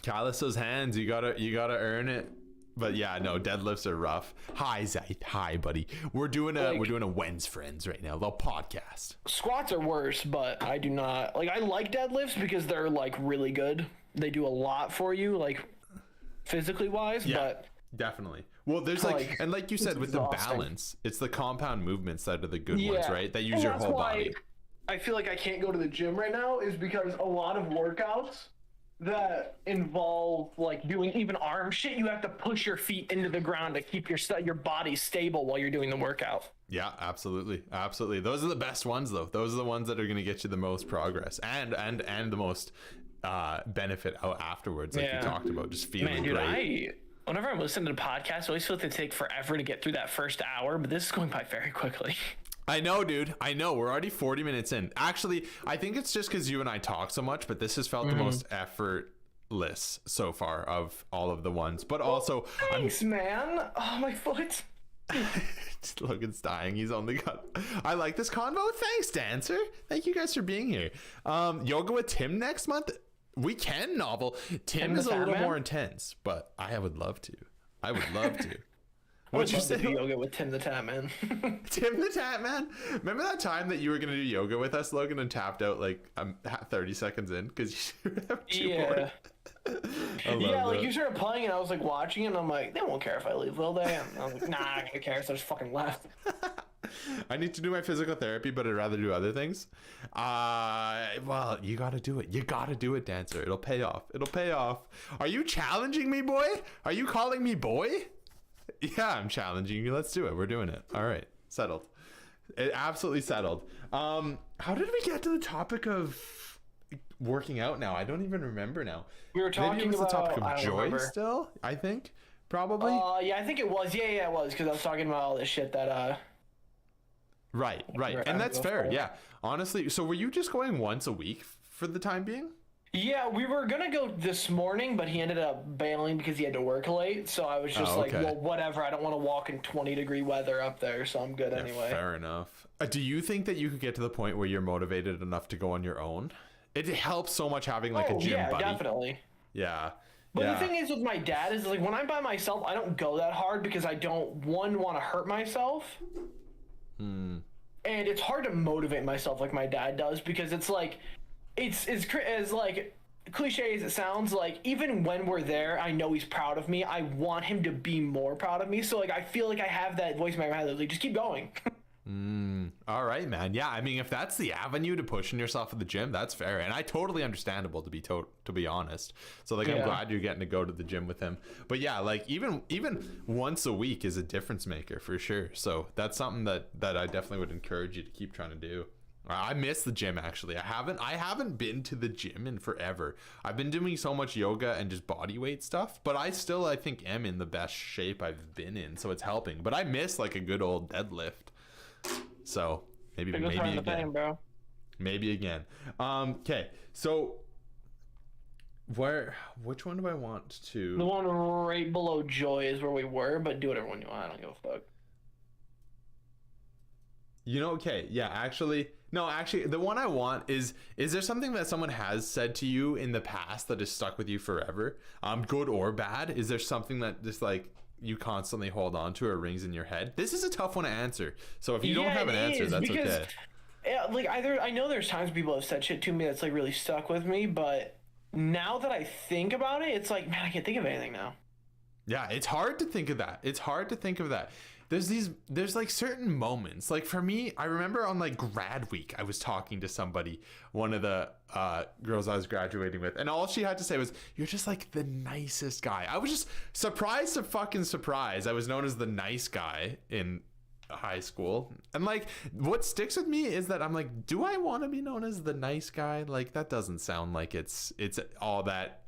Callus those hands. You gotta earn it. But yeah, no, deadlifts are rough. Hi, Zeit. Hi, buddy. We're doing a When's Friends right now, the podcast. Squats are worse, but I do not like. I like deadlifts because they're like really good. They do a lot for you, like physically wise. Yeah, but definitely. Well, there's like and like you said with the balance, it's the compound movements that are the good ones, right? That use your whole body. I feel like I can't go to the gym right now is because a lot of workouts that involve like doing even arm shit, you have to push your feet into the ground to keep your body stable while you're doing the workout. Yeah, absolutely. Absolutely. Those are the best ones though. Those are the ones that are going to get you the most progress and the most benefit out afterwards, like you talked about, just feeling great. Whenever I'm listening to podcasts, I always feel like they take forever to get through that first hour, but this is going by very quickly. I know, dude. I know. We're already 40 minutes in. Actually, I think it's just because you and I talk so much, but this has felt the most effortless so far of all of the ones. But also, thanks, man. Oh, my foot. Logan's dying. He's only got. I like this convo. Thanks, Dancer. Thank you guys for being here. Yoga with Tim next month. We can, Novel. Tim is a little more intense, but I would love to. I would love to. What'd you say? Yoga with Tim the Tap Man. Tim the Tap Man. Remember that time that you were gonna do yoga with us, Logan, and tapped out like 30 seconds in because you were too bored. Yeah, like you started playing and I was like watching it and I'm like, they won't care if I leave, will they? And I was like, nah, I don't care, so I just fucking left. I need to do my physical therapy, but I'd rather do other things. Well, you gotta do it. You gotta do it, Dancer. It'll pay off. It'll pay off. Are you challenging me, boy? Are you calling me boy? Yeah, I'm challenging you. Let's do it. We're doing it. All right. Settled. It absolutely settled. How did we get to the topic of working out now? I don't even remember now. We were talking about the topic of joy still, I think. Probably. Yeah, I think it was. Yeah, it was, because I was talking about all this shit that Right. And that's fair. Yeah. Honestly, so were you just going once a week for the time being? Yeah, we were gonna go this morning, but he ended up bailing because he had to work late. So I was just like, well, whatever. I don't want to walk in 20-degree weather up there, so I'm good anyway. Fair enough. Do you think that you could get to the point where you're motivated enough to go on your own? It helps so much having like a gym buddy. Yeah, definitely. Yeah. But the thing is with my dad is like when I'm by myself, I don't go that hard because I don't want to hurt myself. And it's hard to motivate myself like my dad does because it's like. It's as like cliche as it sounds, like even when we're there, I know he's proud of me. I want him to be more proud of me. So like I feel like I have that voice in my head that's like, just keep going. All right, man. Yeah, I mean, if that's the avenue to pushing yourself at the gym, that's fair, and I totally understandable to be honest. So like, I'm glad you're getting to go to the gym with him. But yeah, like even once a week is a difference maker for sure. So that's something that I definitely would encourage you to keep trying to do. I miss the gym actually. I haven't been to the gym in forever. I've been doing so much yoga and just body weight stuff, but I think am in the best shape I've been in, so it's helping. But I miss like a good old deadlift. So maybe again. Pain, bro. Maybe again. Okay. So which one do I want to? The one right below joy is where we were, but do whatever one you want. I don't give a fuck. You know, okay, yeah, actually, the one I want is there something that someone has said to you in the past that has stuck with you forever? Good or bad? Is there something that just like you constantly hold on to or rings in your head? This is a tough one to answer. So if you don't have an answer, that's okay. Yeah, like I know there's times people have said shit to me that's like really stuck with me, but now that I think about it, it's like, man, I can't think of anything now. Yeah, it's hard to think of that. There's like certain moments, like for me, I remember on like grad week, I was talking to somebody, one of the girls I was graduating with, and all she had to say was, you're just like the nicest guy. I was just surprised to fucking surprise. I was known as the nice guy in high school. And like, what sticks with me is that I'm like, do I want to be known as the nice guy? Like, that doesn't sound like it's all that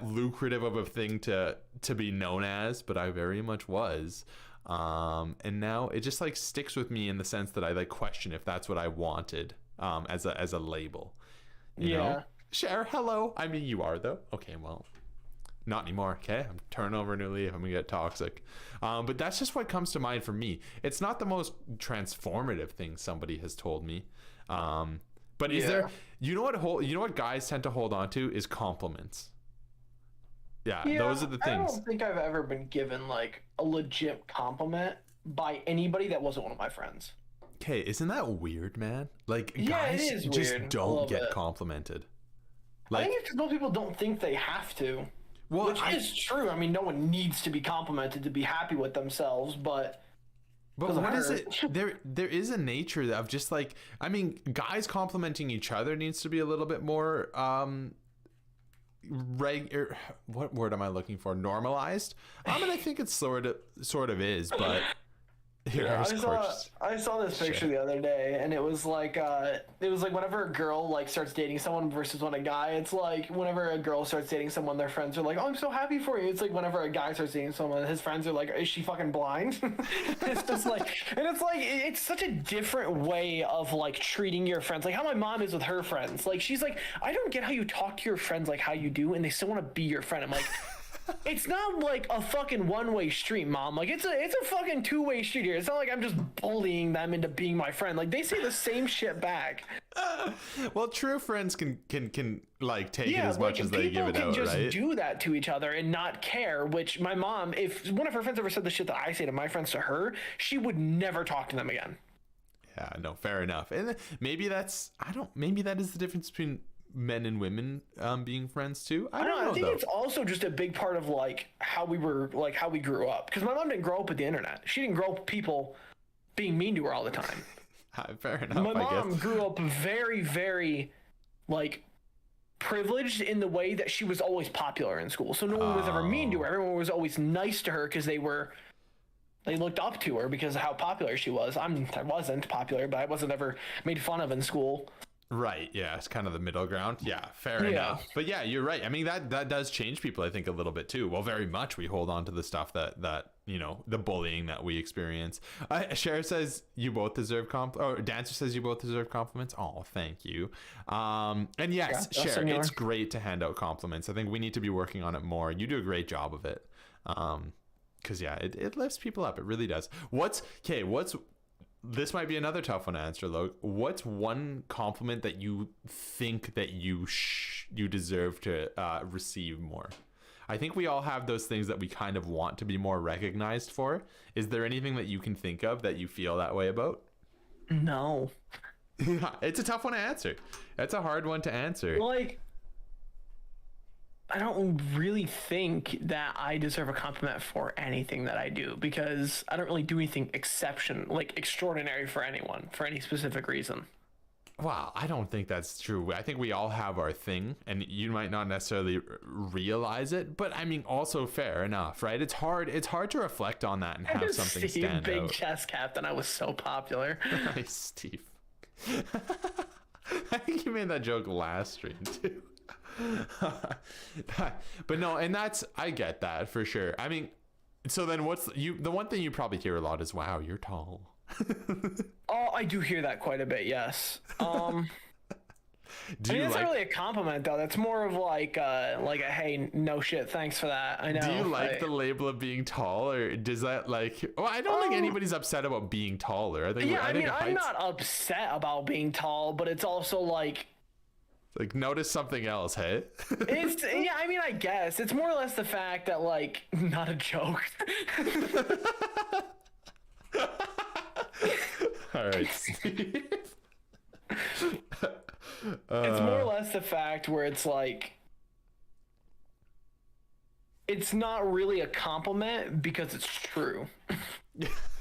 lucrative of a thing to be known as, but I very much was. And now it just like sticks with me in the sense that I like question if that's what I wanted as a label. You know? Share, hello. I mean, you are though. Okay, well, not anymore. Okay, I'm turning over a new leaf. I'm gonna get toxic. But that's just what comes to mind for me. It's not the most transformative thing somebody has told me. But is there? You know what guys tend to hold on to is compliments. Yeah, those are the things. I don't think I've ever been given like a legit compliment by anybody that wasn't one of my friends. Okay, isn't that weird, man? Like, guys just don't get complimented. Like, I think it's because most people don't think they have to. Well, which is true. I mean, no one needs to be complimented to be happy with themselves, but what is it? There is a nature of just like, I mean, guys complimenting each other needs to be a little bit more what word am I looking for? Normalized. And I think it sort of is, but here, I saw this picture the other day, and it was like whenever a girl like starts dating someone versus when a guy, it's like whenever a girl starts dating someone, their friends are like, "Oh, I'm so happy for you." It's like whenever a guy starts dating someone, his friends are like, "Is she fucking blind?" It's just like, and it's like it's such a different way of like treating your friends. Like how my mom is with her friends. Like she's like, "I don't get how you talk to your friends like how you do, and they still want to be your friend." I'm like. It's not like a fucking one-way street, Mom. Like it's a fucking two-way street here. It's not like I'm just bullying them into being my friend. Like they say the same shit back. Well, true friends can like take it as much as they give it out, right? People can just do that to each other and not care. Which my mom, if one of her friends ever said the shit that I say to my friends to her, she would never talk to them again. Yeah, no, fair enough. And maybe that is the difference between men and women being friends too. I don't know. I think it's also just a big part of like how we grew up. Because my mom didn't grow up with the internet. She didn't grow up with people being mean to her all the time. Fair enough. My mom grew up very, very like privileged in the way that she was always popular in school. So no one was ever mean to her. Everyone was always nice to her because they looked up to her because of how popular she was. I wasn't popular, but I wasn't ever made fun of in school. Right. Yeah. It's kind of the middle ground. Yeah. Fair enough. But yeah, you're right. I mean, that does change people, I think, a little bit too. Well, very much. We hold on to the stuff that, the bullying that we experience. Cher says you both deserve Dancer says you both deserve compliments. Oh, thank you. And yes, Cher, it's great to hand out compliments. I think we need to be working on it more. You do a great job of it. Cause yeah, it lifts people up. It really does. This might be another tough one to answer, Logan. What's one compliment that you think that you deserve to receive more? I think we all have those things that we kind of want to be more recognized for. Is there anything that you can think of that you feel that way about? No. It's a tough one to answer. That's a hard one to answer. Like, I don't really think that I deserve a compliment for anything that I do because I don't really do anything extraordinary for anyone for any specific reason. Wow, I don't think that's true. I think we all have our thing, and you might not necessarily realize it, but I mean, also fair enough, right? It's hard to reflect on that and have something Steve, stand big out. chess captain, I was so popular. Nice, Steve. I think you made that joke last stream too. But no, and I get that for sure. I mean, so then the one thing you probably hear a lot is, wow, you're tall. Oh, I do hear that quite a bit, yes. That's not really a compliment though. That's more of like a hey, no shit, thanks for that. I know. Do you like the label of being tall, or does that I don't think anybody's upset about being taller. I think I'm not upset about being tall, but it's also like notice something else, hey? I guess it's more or less the fact that not a joke. All right, Steve. It's more or less the fact where it's it's not really a compliment because it's true.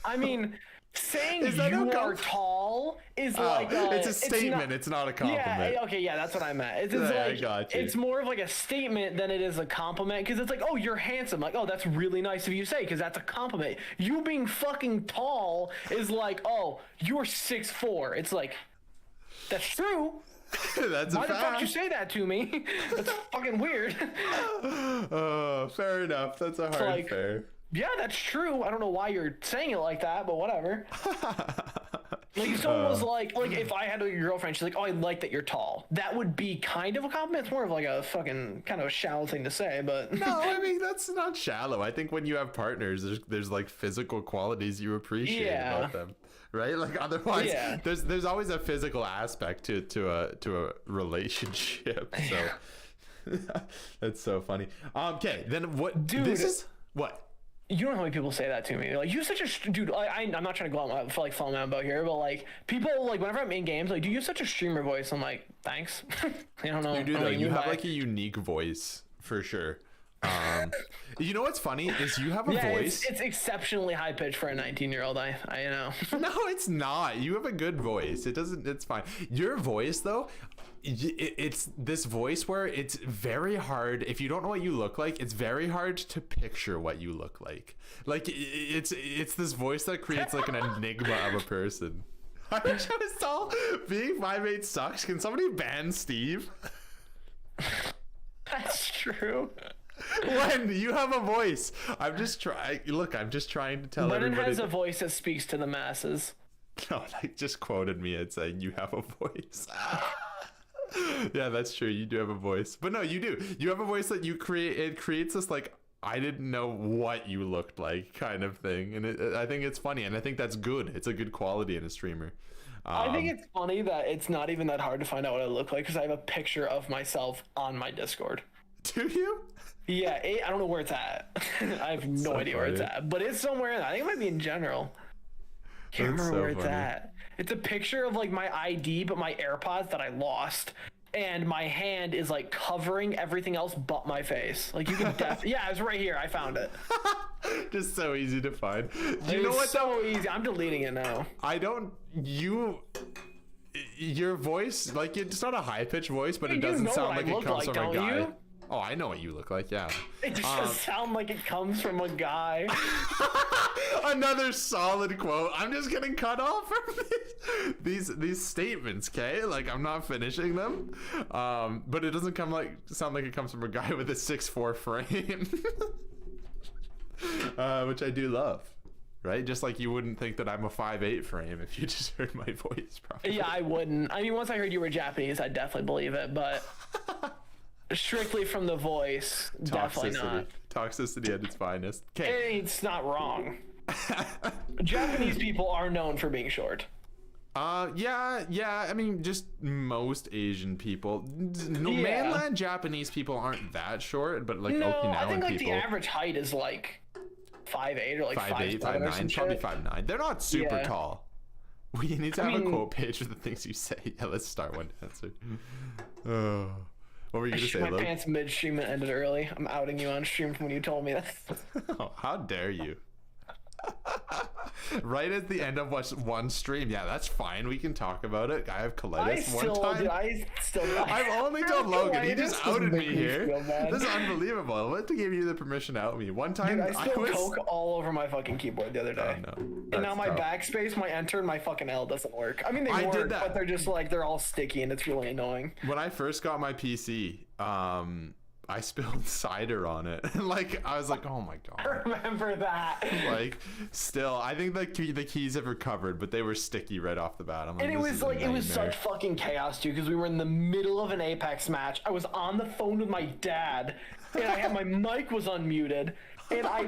I mean, saying you are tall is it's a statement. It's not a compliment. Yeah, okay, yeah, that's what I meant. I got you. It's more of a statement than it is a compliment because it's oh, you're handsome. Oh, that's really nice of you to say because that's a compliment. You being fucking tall is oh, you're 6'4". It's that's true. That's a fact. Why the fuck you say that to me? That's fucking weird. Fair enough. That's a hard fair. Yeah, that's true. I don't know why you're saying it like that, but whatever. If someone was if I had a girlfriend, she's oh, I like that you're tall. That would be kind of a compliment. It's more of a fucking kind of a shallow thing to say, but no, I mean that's not shallow. I think when you have partners, there's physical qualities you appreciate about them, right? Otherwise, there's always a physical aspect to a relationship. So that's so funny. Okay, then what? Dude, this is what. You don't know how many people say that to me. You're such a dude. I'm not trying to go out falling out about here, but people whenever I'm in games, dude, you have such a streamer voice. I'm thanks. I don't know. You do though. You have a unique voice for sure. You know what's funny is you have a Yeah, voice. it's exceptionally high pitched for a 19-year-old. I know. No, it's not. You have a good voice. It's fine. Your voice though, it's this voice where it's very hard. If you don't know what you look like, it's very hard to picture what you look like. Like it's this voice that creates like an enigma of a person. I'm just all being 5'8" sucks. Can somebody ban Steve? That's true. When you have a voice, I'm just trying. Look, I'm just trying to tell Lennon everybody. has a voice that speaks to the masses. No, like just quoted me and saying you have a voice. Yeah, that's true. You do have a voice, but no, you do. You have a voice that you create. It creates this like I didn't know what you looked like kind of thing, and I think it's funny, and I think that's good. It's a good quality in a streamer. I think it's funny that it's not even that hard to find out what I look like because I have a picture of myself on my Discord. Do you? Yeah, I don't know where it's at. I have no idea where it's at, but it's somewhere in. I think it might be in general. Can't remember where it's at. It's a picture of like my ID, but my AirPods that I lost, and my hand is like covering everything else but my face. Like you can yeah, it's right here. I found it. Just so easy to find. You know what? So easy. I'm deleting it now. I don't. Your voice, like it's not a high pitched voice, but it doesn't sound like it comes from a guy. You? Oh, I know what you look like, yeah. It just doesn't sound like it comes from a guy. Another solid quote. I'm just getting cut off from these statements, okay? Like I'm not finishing them. But it doesn't sound like it comes from a guy with a 6'4" frame. Which I do love. Right? Just like you wouldn't think that I'm a 5'8" frame if you just heard my voice properly. Yeah, I wouldn't. I mean, once I heard you were Japanese, I'd definitely believe it, but strictly from the voice, definitely not. Toxicity at its finest. Okay. It's not wrong. Japanese people are known for being short. Yeah. I mean, just most Asian people. No, mainland Japanese people aren't that short, but like Okinawan I think like people. the average height is like 5'8" or like 5'8", 5'9", probably 5'9". They're not super tall. We need to have a quote page for the things you say. Yeah, let's start one answer. What were you gonna say, Luke? My pants midstream and ended early. I'm outing you on stream from when you told me that. Oh, how dare you? Right at the end of one stream. Yeah, that's fine. We can talk about it. I have colitis one time. I've only told Logan. He just outed me here. This is unbelievable. I went to give you the permission to out me. One time, dude, I spilled Coke all over my fucking keyboard the other day. Oh, no. And now my backspace, my enter, and my fucking L doesn't work. I mean, they work, but they're just like, they're all sticky and it's really annoying. When I first got my PC, I spilled cider on it. Like, I was like, oh my God. I remember that. Like, still, I think the keys have recovered, but they were sticky right off the bat. And it was like, it was such fucking chaos, too, because we were in the middle of an Apex match. I was on the phone with my dad, and I had my mic was unmuted, and I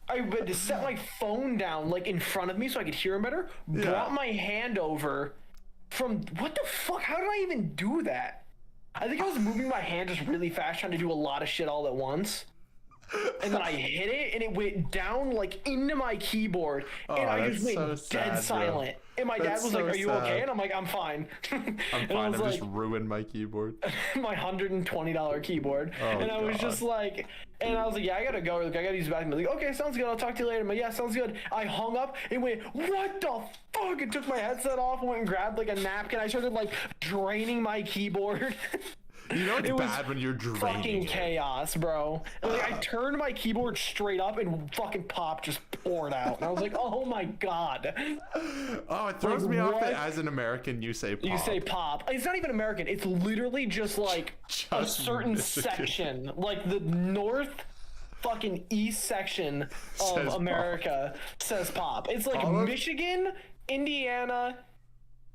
had to set my phone down, like, in front of me so I could hear him better, brought my hand over from, what the fuck? How did I even do that? I think I was moving my hand just really fast, trying to do a lot of shit all at once. And then I hit it, and it went down, like, into my keyboard. And I just went dead silent. And my dad was like, are you okay? And I'm like, I'm fine. I'm fine. I've just ruined my keyboard. My $120 keyboard. And I was just like, and I was like, yeah, I gotta go. Like, I gotta use the bathroom. Like, okay, sounds good. I'll talk to you later. I'm like, yeah, sounds good. I hung up and went, what the fuck? And took my headset off and went and grabbed like a napkin. I started like draining my keyboard. You know it's bad when you're draining fucking chaos, bro. And, like, I turned my keyboard straight up and fucking pop just poured out. And I was like, oh my God. Oh, it throws me off that as an American you say pop. You say pop. It's not even American. It's literally just like a certain section. Like the north fucking east section of America says pop. It's like Michigan, Indiana,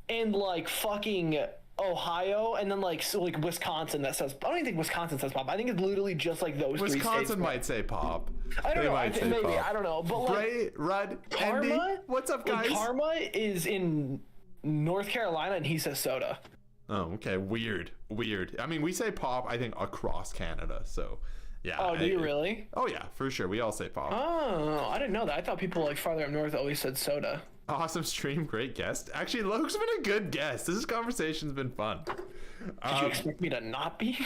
and like fucking Ohio, and then like Wisconsin that says. I don't even think Wisconsin says pop. I think it's literally just like those. Wisconsin might say pop. I don't know. I think maybe pop. I don't know. But like Bray, Rudd, Karma, Andy, what's up, guys? Like, Karma is in North Carolina, and he says soda. Oh, okay. Weird. I mean, we say pop. I think across Canada. So, yeah. Oh, do you really? Oh yeah, for sure. We all say pop. Oh, I didn't know that. I thought people like farther up north always said soda. Awesome stream, great guest. Actually, Logan's been a good guest. This conversation's been fun. Did you expect me to not be?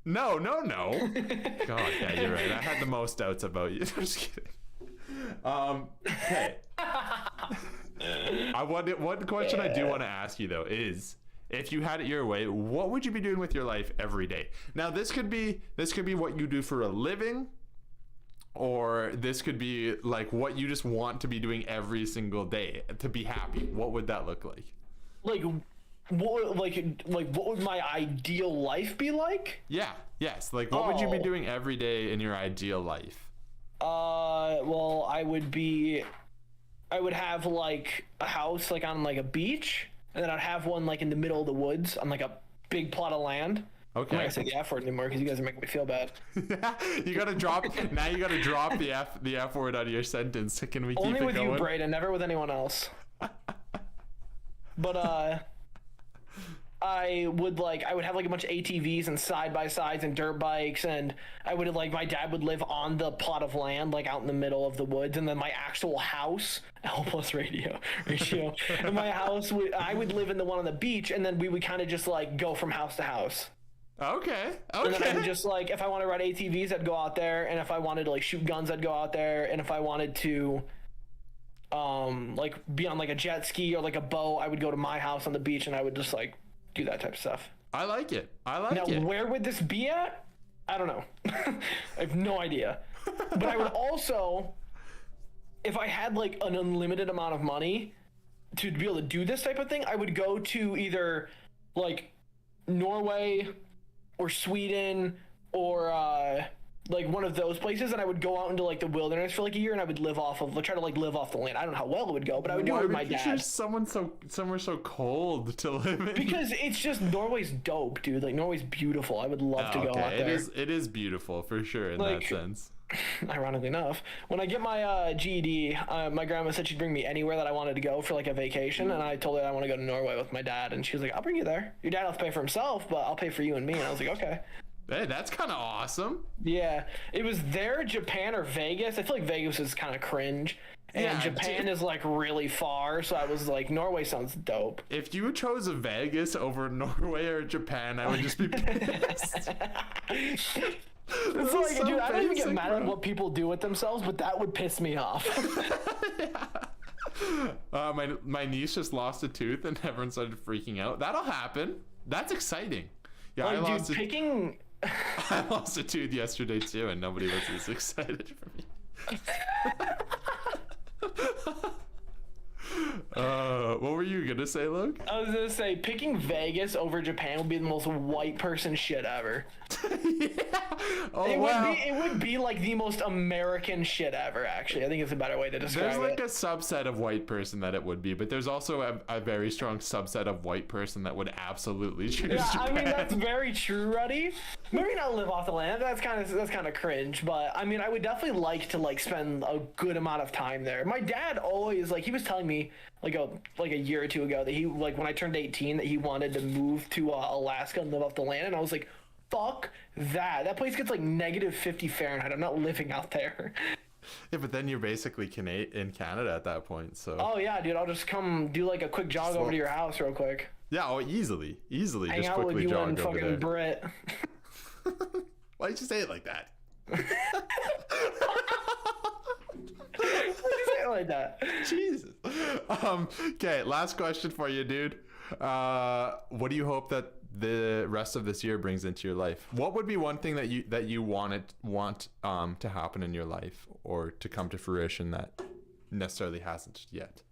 No. God, yeah, you're right. I had the most doubts about you. I'm just kidding. Okay. One question I do want to ask you though is, if you had it your way, what would you be doing with your life every day? Now, this could be what you do for a living, or this could be like what you just want to be doing every single day to be happy. What would that look like? Like, what would my ideal life be like? Yeah. Yes. Like, what would you be doing every day in your ideal life? Well, I would have like a house like on like a beach, and then I'd have one like in the middle of the woods on like a big plot of land. Okay. I'm not gonna say the F word anymore because you guys are making me feel bad. You gotta drop the F word out of your sentence. Can we keep Only it with going? you, Braden, never with anyone else. But I would have like a bunch of ATVs and side by sides and dirt bikes, and I would like my dad would live on the plot of land like out in the middle of the woods, and then my actual house L plus ratio and my house I would live in the one on the beach, and then we would kind of just like go from house to house. Okay. And then I would just like, if I want to ride ATVs, I'd go out there, and if I wanted to like shoot guns, I'd go out there, and if I wanted to like be on like a jet ski or like a boat, I would go to my house on the beach, and I would just like do that type of stuff. I like it. Now, where would this be at? I don't know. I have no idea. But I would also, if I had like an unlimited amount of money to be able to do this type of thing, I would go to either like Norway or Sweden or like one of those places, and I would go out into like the wilderness for like a year, and I would try to live off the land. I don't know how well it would go, but I would do it with my dad. Somewhere so cold to live in. Because it's just, Norway's dope, dude. Like, Norway's beautiful. I would love to go out there. It is beautiful for sure in that sense. Ironically enough, when I get my GED, my grandma said she'd bring me anywhere that I wanted to go for like a vacation, and I told her I want to go to Norway with my dad, and she was like, "I'll bring you there. Your dad will have to pay for himself, but I'll pay for you and me." And I was like, "Okay." Hey, that's kind of awesome. Yeah, it was there, Japan or Vegas. I feel like Vegas is kind of cringe, and Japan is like really far. So I was like, Norway sounds dope. If you chose Vegas over Norway or Japan, I would just be pissed. It's like, so dude, I don't even get mad at what people do with themselves, but that would piss me off. My niece just lost a tooth, and everyone started freaking out. That'll happen. That's exciting. Yeah, like, I lost a tooth yesterday too, and nobody was as excited for me. What were you gonna say, Luke? I was gonna say picking Vegas over Japan would be the most white person shit ever. Yeah. It would be like the most American shit ever. Actually, I think it's a better way to describe it. There's like a subset of white person that it would be, but there's also a very strong subset of white person that would absolutely choose Japan. I mean, that's very true, Ruddy. Maybe not live off the land. That's kind of cringe, but I mean, I would definitely like to like spend a good amount of time there. My dad always he was telling me like a year or two ago that he, like, when I turned 18, that he wanted to move to Alaska and live off the land, and I was like, fuck that. That place gets like -50 Fahrenheit. I'm not living out there. Yeah, but then you're basically in Canada at that point, so. Oh yeah, dude, I'll just come do like a quick jog over to your house real quick. Yeah, easily. Hang just out quickly with you jog and over fucking there. Brit. Why did you say it like that? Like that. Jesus. Okay, last question for you, dude. What do you hope that the rest of this year brings into your life? What would be one thing that you want to happen in your life, or to come to fruition, that necessarily hasn't yet?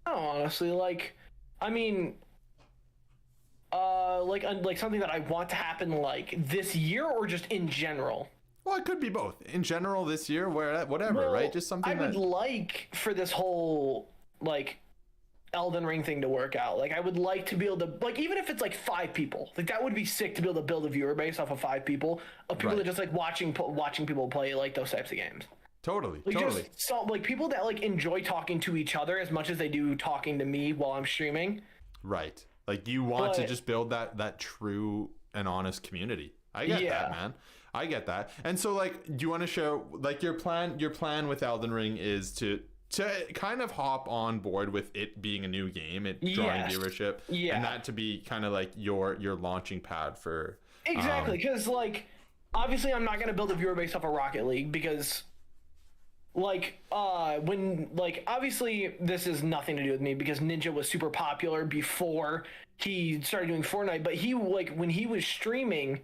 Oh, honestly, like, I mean, like something that I want to happen like this year, or just in general. Well, it could be both. In general, this year, whatever, right? Just something I would like for this whole like Elden Ring thing to work out. Like, I would like to be able to, like, even if it's like 5 people, like, that would be sick to be able to build a viewer base off of 5 people, of people that just like watching people play like those types of games. Totally. Just, so like people that like enjoy talking to each other as much as they do talking to me while I'm streaming. Right. Like, you want to just build that true and honest community. I get that, man. I get that. And so, like, do you want to share, like, your plan with Elden Ring is to to kind of hop on board with it being a new game, it drawing viewership, and that to be kind of like your launching pad for exactly, because like obviously I'm not going to build a viewer base off of Rocket League, because like when like obviously this is nothing to do with me, because Ninja was super popular before he started doing Fortnite, but he like when he was streaming,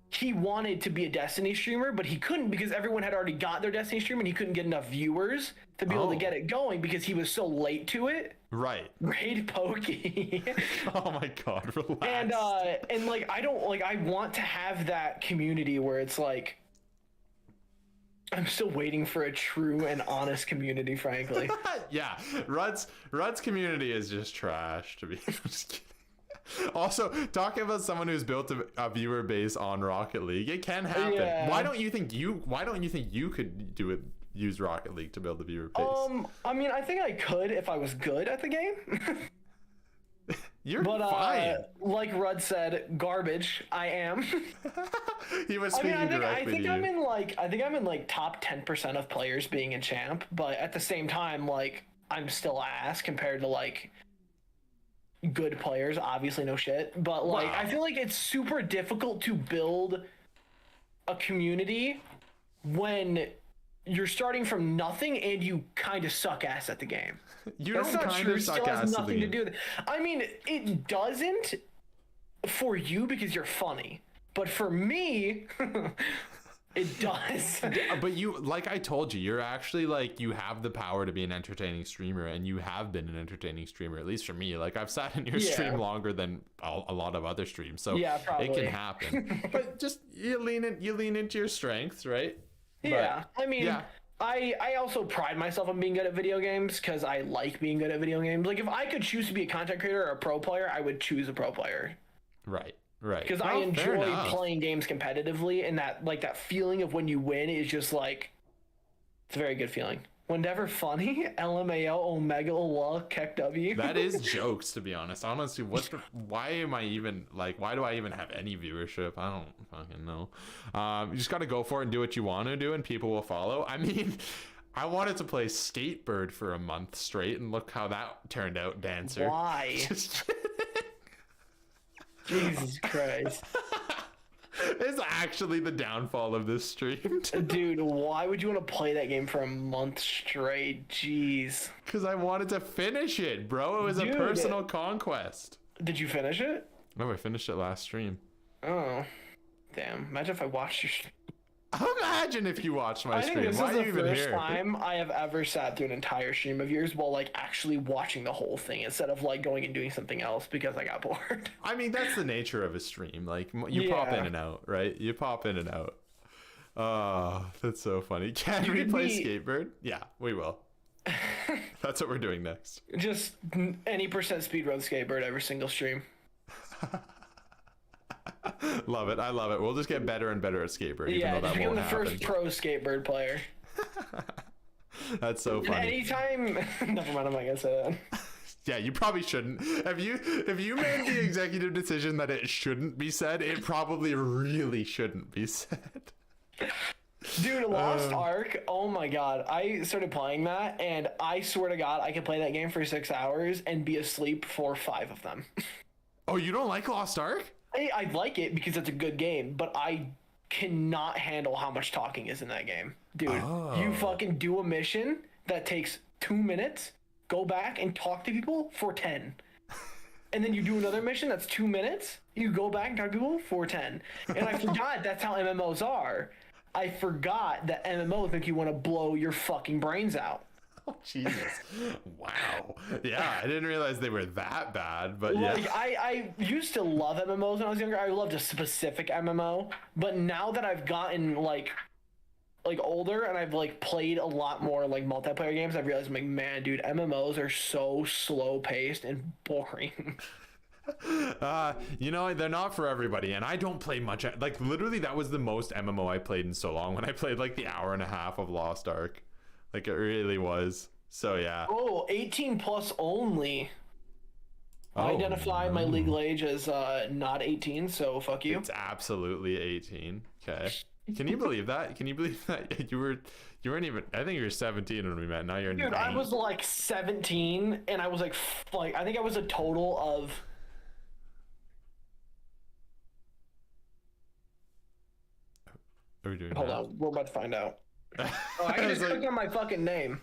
he wanted to be a Destiny streamer, but he couldn't because everyone had already got their Destiny stream and he couldn't get enough viewers to be able to get it going because he was so late to it. Right. Raid Pokey. Oh my god, relax. And like I don't like I want to have that community where it's like I'm still waiting for a true and honest community, frankly. Yeah, Rud's community is just trash, to be just kidding. Also, talking about someone who's built a viewer base on Rocket League, it can happen. Yeah. Why don't you think you could do it? Use Rocket League to build a viewer base. I mean, I think I could if I was good at the game. You're fine. Like Rudd said, garbage. I am. He was speaking directly to you. I think I'm in like top 10% of players being a champ, but at the same time, like I'm still ass compared to like good players. Obviously, no shit. But like, I feel like it's super difficult to build a community when you're starting from nothing and you kind of suck ass at the game. You don't kind of suck ass at the game. Nothing to do with it. I mean, it doesn't for you because you're funny, but for me, it does. But you, like I told you, you're actually like, you have the power to be an entertaining streamer, and you have been an entertaining streamer, at least for me. Like I've sat in your stream longer than a lot of other streams, so it can happen. But just you lean into your strengths, right? Yeah, but, I mean, I also pride myself on being good at video games because I like being good at video games. Like if I could choose to be a content creator or a pro player, I would choose a pro player. Right. Because I enjoy playing games competitively, and that feeling of when you win is just like, it's a very good feeling. Whenever funny, LMAO, Omega, LOL, Keck W. That is jokes, to be honest. Honestly, why do I even have any viewership? I don't fucking know. You just got to go for it and do what you want to do, and people will follow. I mean, I wanted to play Skatebird for a month straight, and look how that turned out, Dancer. Why? Just Jesus Christ. It's actually the downfall of this stream. Dude, why would you want to play that game for a month straight? Jeez. Because I wanted to finish it, bro. It was a personal conquest. Did you finish it? No, I finished it last stream. Oh. Damn. Imagine if I watched your stream. Imagine if you watched my stream. This is the first time I have ever sat through an entire stream of yours while like actually watching the whole thing instead of like going and doing something else because I got bored. I mean, that's the nature of a stream. Like you pop in and out, right? You pop in and out. Oh, that's so funny. Can we play Skatebird? Yeah, we will. That's what we're doing next. Just any percent speedrun Skatebird every single stream. Love it. I love it. We'll just get better and better at Skatebird. Even though that won't happen. First pro Skatebird player. That's so funny. Anytime. Never mind. I'm not gonna say that. Yeah, you probably shouldn't. If you made the executive decision that it shouldn't be said, it probably really shouldn't be said. Dude, Lost Ark. Oh my god. I started playing that, and I swear to God, I could play that game for 6 hours and be asleep for 5 of them. Oh, you don't like Lost Ark? I like it because it's a good game, but I cannot handle how much talking is in that game. Dude, you fucking do a mission that takes 2 minutes, go back and talk to people for 10. And then you do another mission that's 2 minutes, you go back and talk to people for 10. And I forgot that's how MMOs are. I forgot that MMOs make you want to blow your fucking brains out. Oh, Jesus. Wow. Yeah, I didn't realize they were that bad, but yeah. Like, I used to love MMOs when I was younger. I loved a specific MMO, but now that I've gotten like older and I've like played a lot more like multiplayer games, I've realized I'm like, man, dude, MMOs are so slow paced and boring. You know, they're not for everybody, and I don't play much. Like literally, that was the most MMO I played in so long, when I played like the hour and a half of Lost Ark. Like it really was. So yeah. Oh, 18 plus only. I identify my legal age as not 18, so fuck you. It's absolutely 18. Okay. Can you believe that? Can you believe that you weren't even? I think you were 17 when we met. Now you're Dude, 9. I was like 17, and I was like I think I was a total of. Are we doing Hold that? on, we're about to find out. Oh, I just clicked on my fucking name.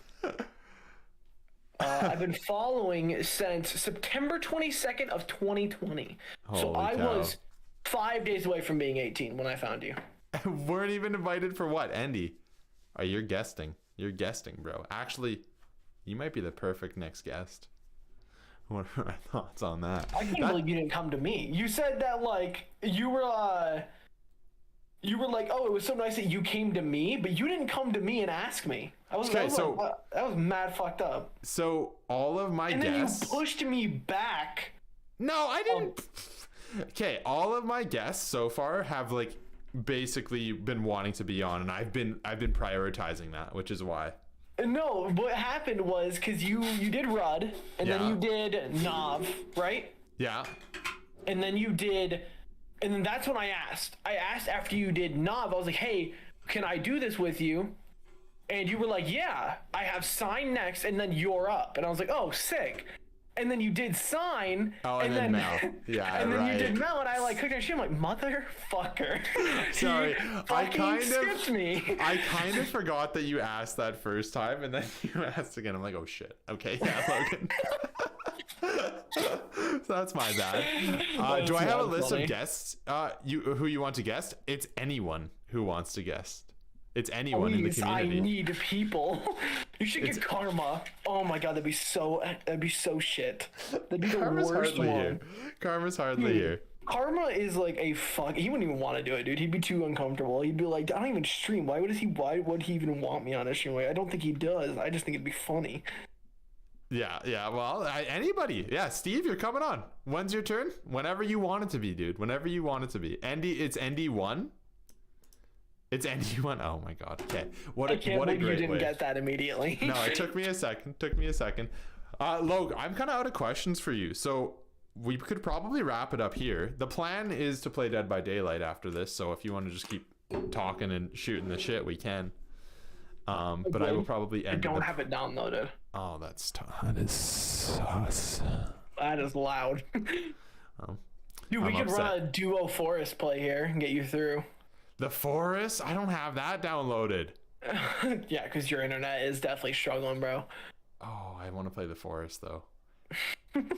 I've been following since September 22nd of 2020. So Holy I cow. was 5 days away from being 18 when I found you. Weren't even invited for what, Andy? Oh, you're guesting. You're guesting, bro. Actually, you might be the perfect next guest. What are my thoughts on that? I can't believe you didn't come to me. You said that like you were like, oh, it was so nice that you came to me, but you didn't come to me and ask me. That was mad fucked up. So all of my guests. And then you pushed me back. No, I didn't. Okay, all of my guests so far have like basically been wanting to be on, and I've been prioritizing that, which is why. No, what happened was because you did Rudd, and then you did Nav, right? Yeah. And then you did, and then that's when I asked. I asked after you did Nav. I was like, hey, can I do this with you? And you were like, yeah, I have Sign next, and then you're up. And I was like, oh, sick. And then you did Sign. Oh, and then Mel. Yeah, and then right. you did Mel, and I like clicked on shit. I'm like, motherfucker. Sorry, I kind of skipped me. I kind of forgot that you asked that first time, and then you asked again. I'm like, oh shit. Okay, yeah, Logan. So that's my bad. Do I have a list of guests? Who you want to guest? It's anyone who wants to guest. It's anyone in the community. I need people. You should get Karma. Oh my god, that'd be so shit. That'd be the worst one. Here. Karma's hardly here. Karma is like a fuck. He wouldn't even want to do it, dude. He'd be too uncomfortable. He'd be like, I don't even stream. Why would he even want me on a stream? Like, I don't think he does. I just think it'd be funny. Yeah. Well, anybody. Yeah, Steve, you're coming on. When's your turn? Whenever you want it to be, dude. Whenever you want it to be. It's ND1. It's ND1. Oh my god. Okay. What a great you didn't way. get that immediately. No, it took me a second. Logan, I'm kind of out of questions for you. So we could probably wrap it up here. The plan is to play Dead by Daylight after this. So if you want to just keep talking and shooting the shit, we can. But I will probably end. I don't have it downloaded. Oh, that's tough. That is sus. That is loud. Dude, we could run a duo forest play here and get you through. The Forest? I don't have that downloaded. Yeah, because your internet is definitely struggling, bro. Oh, I want to play the Forest though. I'm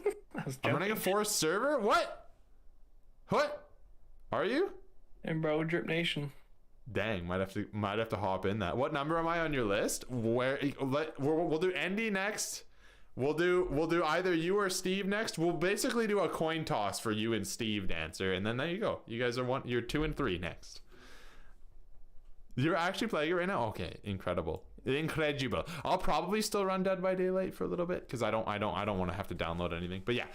running a Forest server? What? Are you? And bro, Drip Nation. Dang, might have to hop in that. What number am I on your list? We'll do Andy next. We'll do either you or Steve next. We'll basically do a coin toss for you and Steve to answer, and then there you go. You guys are you're 2 and 3 next. You're actually playing it right now? Okay, incredible. I'll probably still run Dead by Daylight for a little bit because I don't want to have to download anything. But yeah,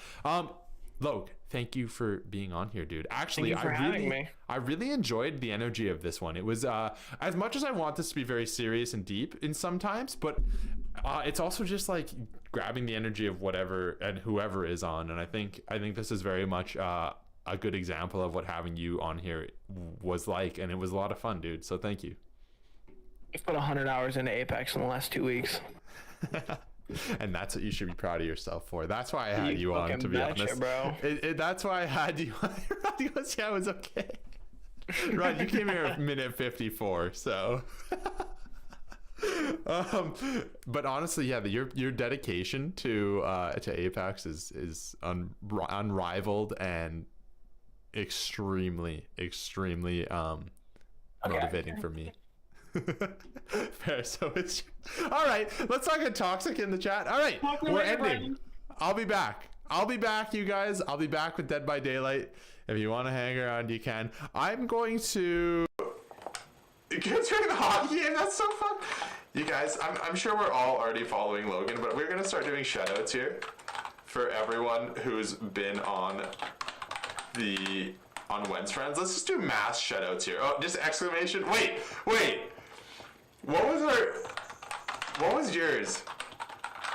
Logue, thank you for being on here, dude. Actually, I really enjoyed the energy of this one. It was as much as I want this to be very serious and deep in sometimes, but it's also just like grabbing the energy of whatever and whoever is on. And I think this is very much a good example of what having you on here was like, and it was a lot of fun, dude. So thank you. I've put 100 hours into Apex in the last 2 weeks. And that's what you should be proud of yourself for. That's why I had you on, to be honest. Bro. That's why I had you on. Rod goes, yeah, it was okay. Rod, you came here at minute 54, so. But honestly, yeah, your dedication to Apex is unrivaled and extremely motivating for me. Fair. So it's all right. Let's not get toxic in the chat. All right, we're ending. I'll be back, you guys. I'll be back with Dead by Daylight. If you want to hang around, you can. I'm going to considering the hockey game. That's so fun. You guys, I'm sure we're all already following Logan, but we're gonna start doing shoutouts here for everyone who's been on Wens Friends. Let's just do mass shoutouts here. Oh, just exclamation! Wait. What was yours?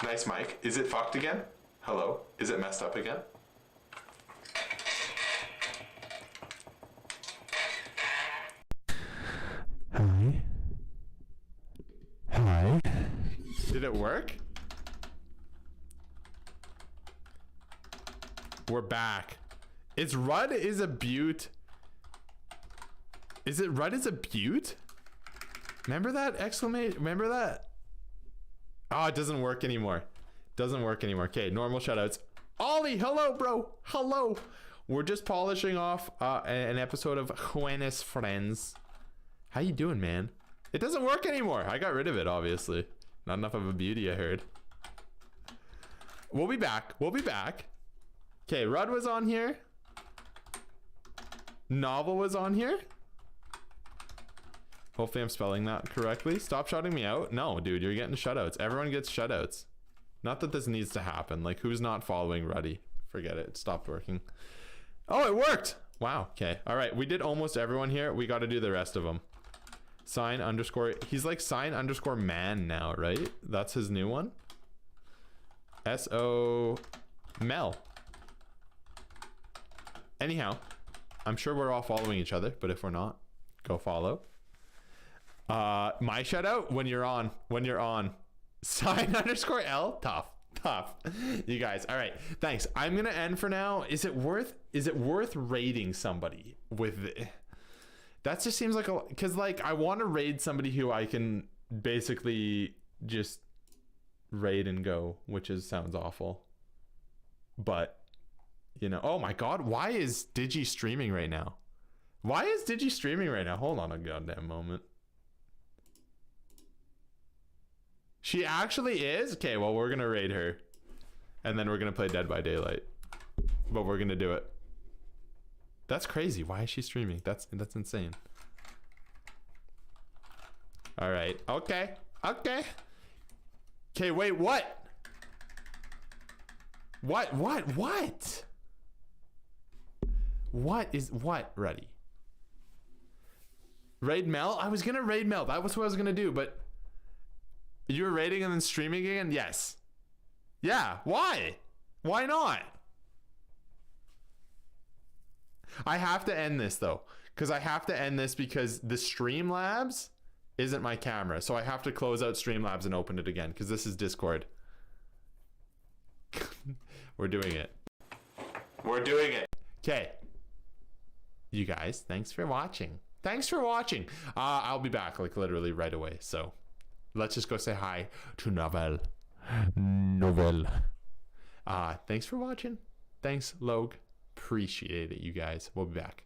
Nice mic. Is it fucked again? Hello? Is it messed up again? Did it work? We're back. Is Rudd is a beaut? Is it Rudd is a beaut? Remember that exclamation? Remember that? Oh, it doesn't work anymore. Doesn't work anymore. Okay, normal shoutouts. Ollie, hello, bro. Hello. We're just polishing off an episode of Juanes Friends. How you doing, man? It doesn't work anymore. I got rid of it, obviously. Not enough of a beauty, I heard. We'll be back. We'll be back. Okay, Rudd was on here. Novel was on here. Hopefully I'm spelling that correctly. Stop shouting me out. No, dude, you're getting shutouts. Everyone gets shutouts. Not that this needs to happen. Like, who's not following Ruddy? Forget it. It stopped working. Oh, it worked. Wow. Okay. All right. We did almost everyone here. We got to do the rest of them. Sign underscore. He's like sign underscore man now, right? That's his new one. S-O Mel. Anyhow, I'm sure we're all following each other, but if we're not, go follow. My shout out when you're on. Sign underscore L. Tough. You guys. All right. Thanks. I'm gonna end for now. Is it worth raiding somebody with the, that just seems like a, because like I want to raid somebody who I can basically just raid and go, which sounds awful. But you know, oh my god, why is Digi streaming right now? Hold on a goddamn moment. She actually is? Okay, well, we're gonna raid her. And then we're gonna play Dead by Daylight. But we're gonna do it. That's crazy. Why is she streaming? That's insane. Alright. Okay. Okay, wait, what? What? What is what, Ready? Raid Mel? I was gonna raid Mel. That was what I was gonna do, but you were raiding and then streaming again? Yes. Yeah. Why? Why not? I have to end this though. Because the Streamlabs isn't my camera. So I have to close out Streamlabs and open it again. Because this is Discord. We're doing it. Okay. You guys, thanks for watching. I'll be back like literally right away. So let's just go say hi to Novel. Thanks for watching. Thanks, Log. Appreciate it, you guys. We'll be back.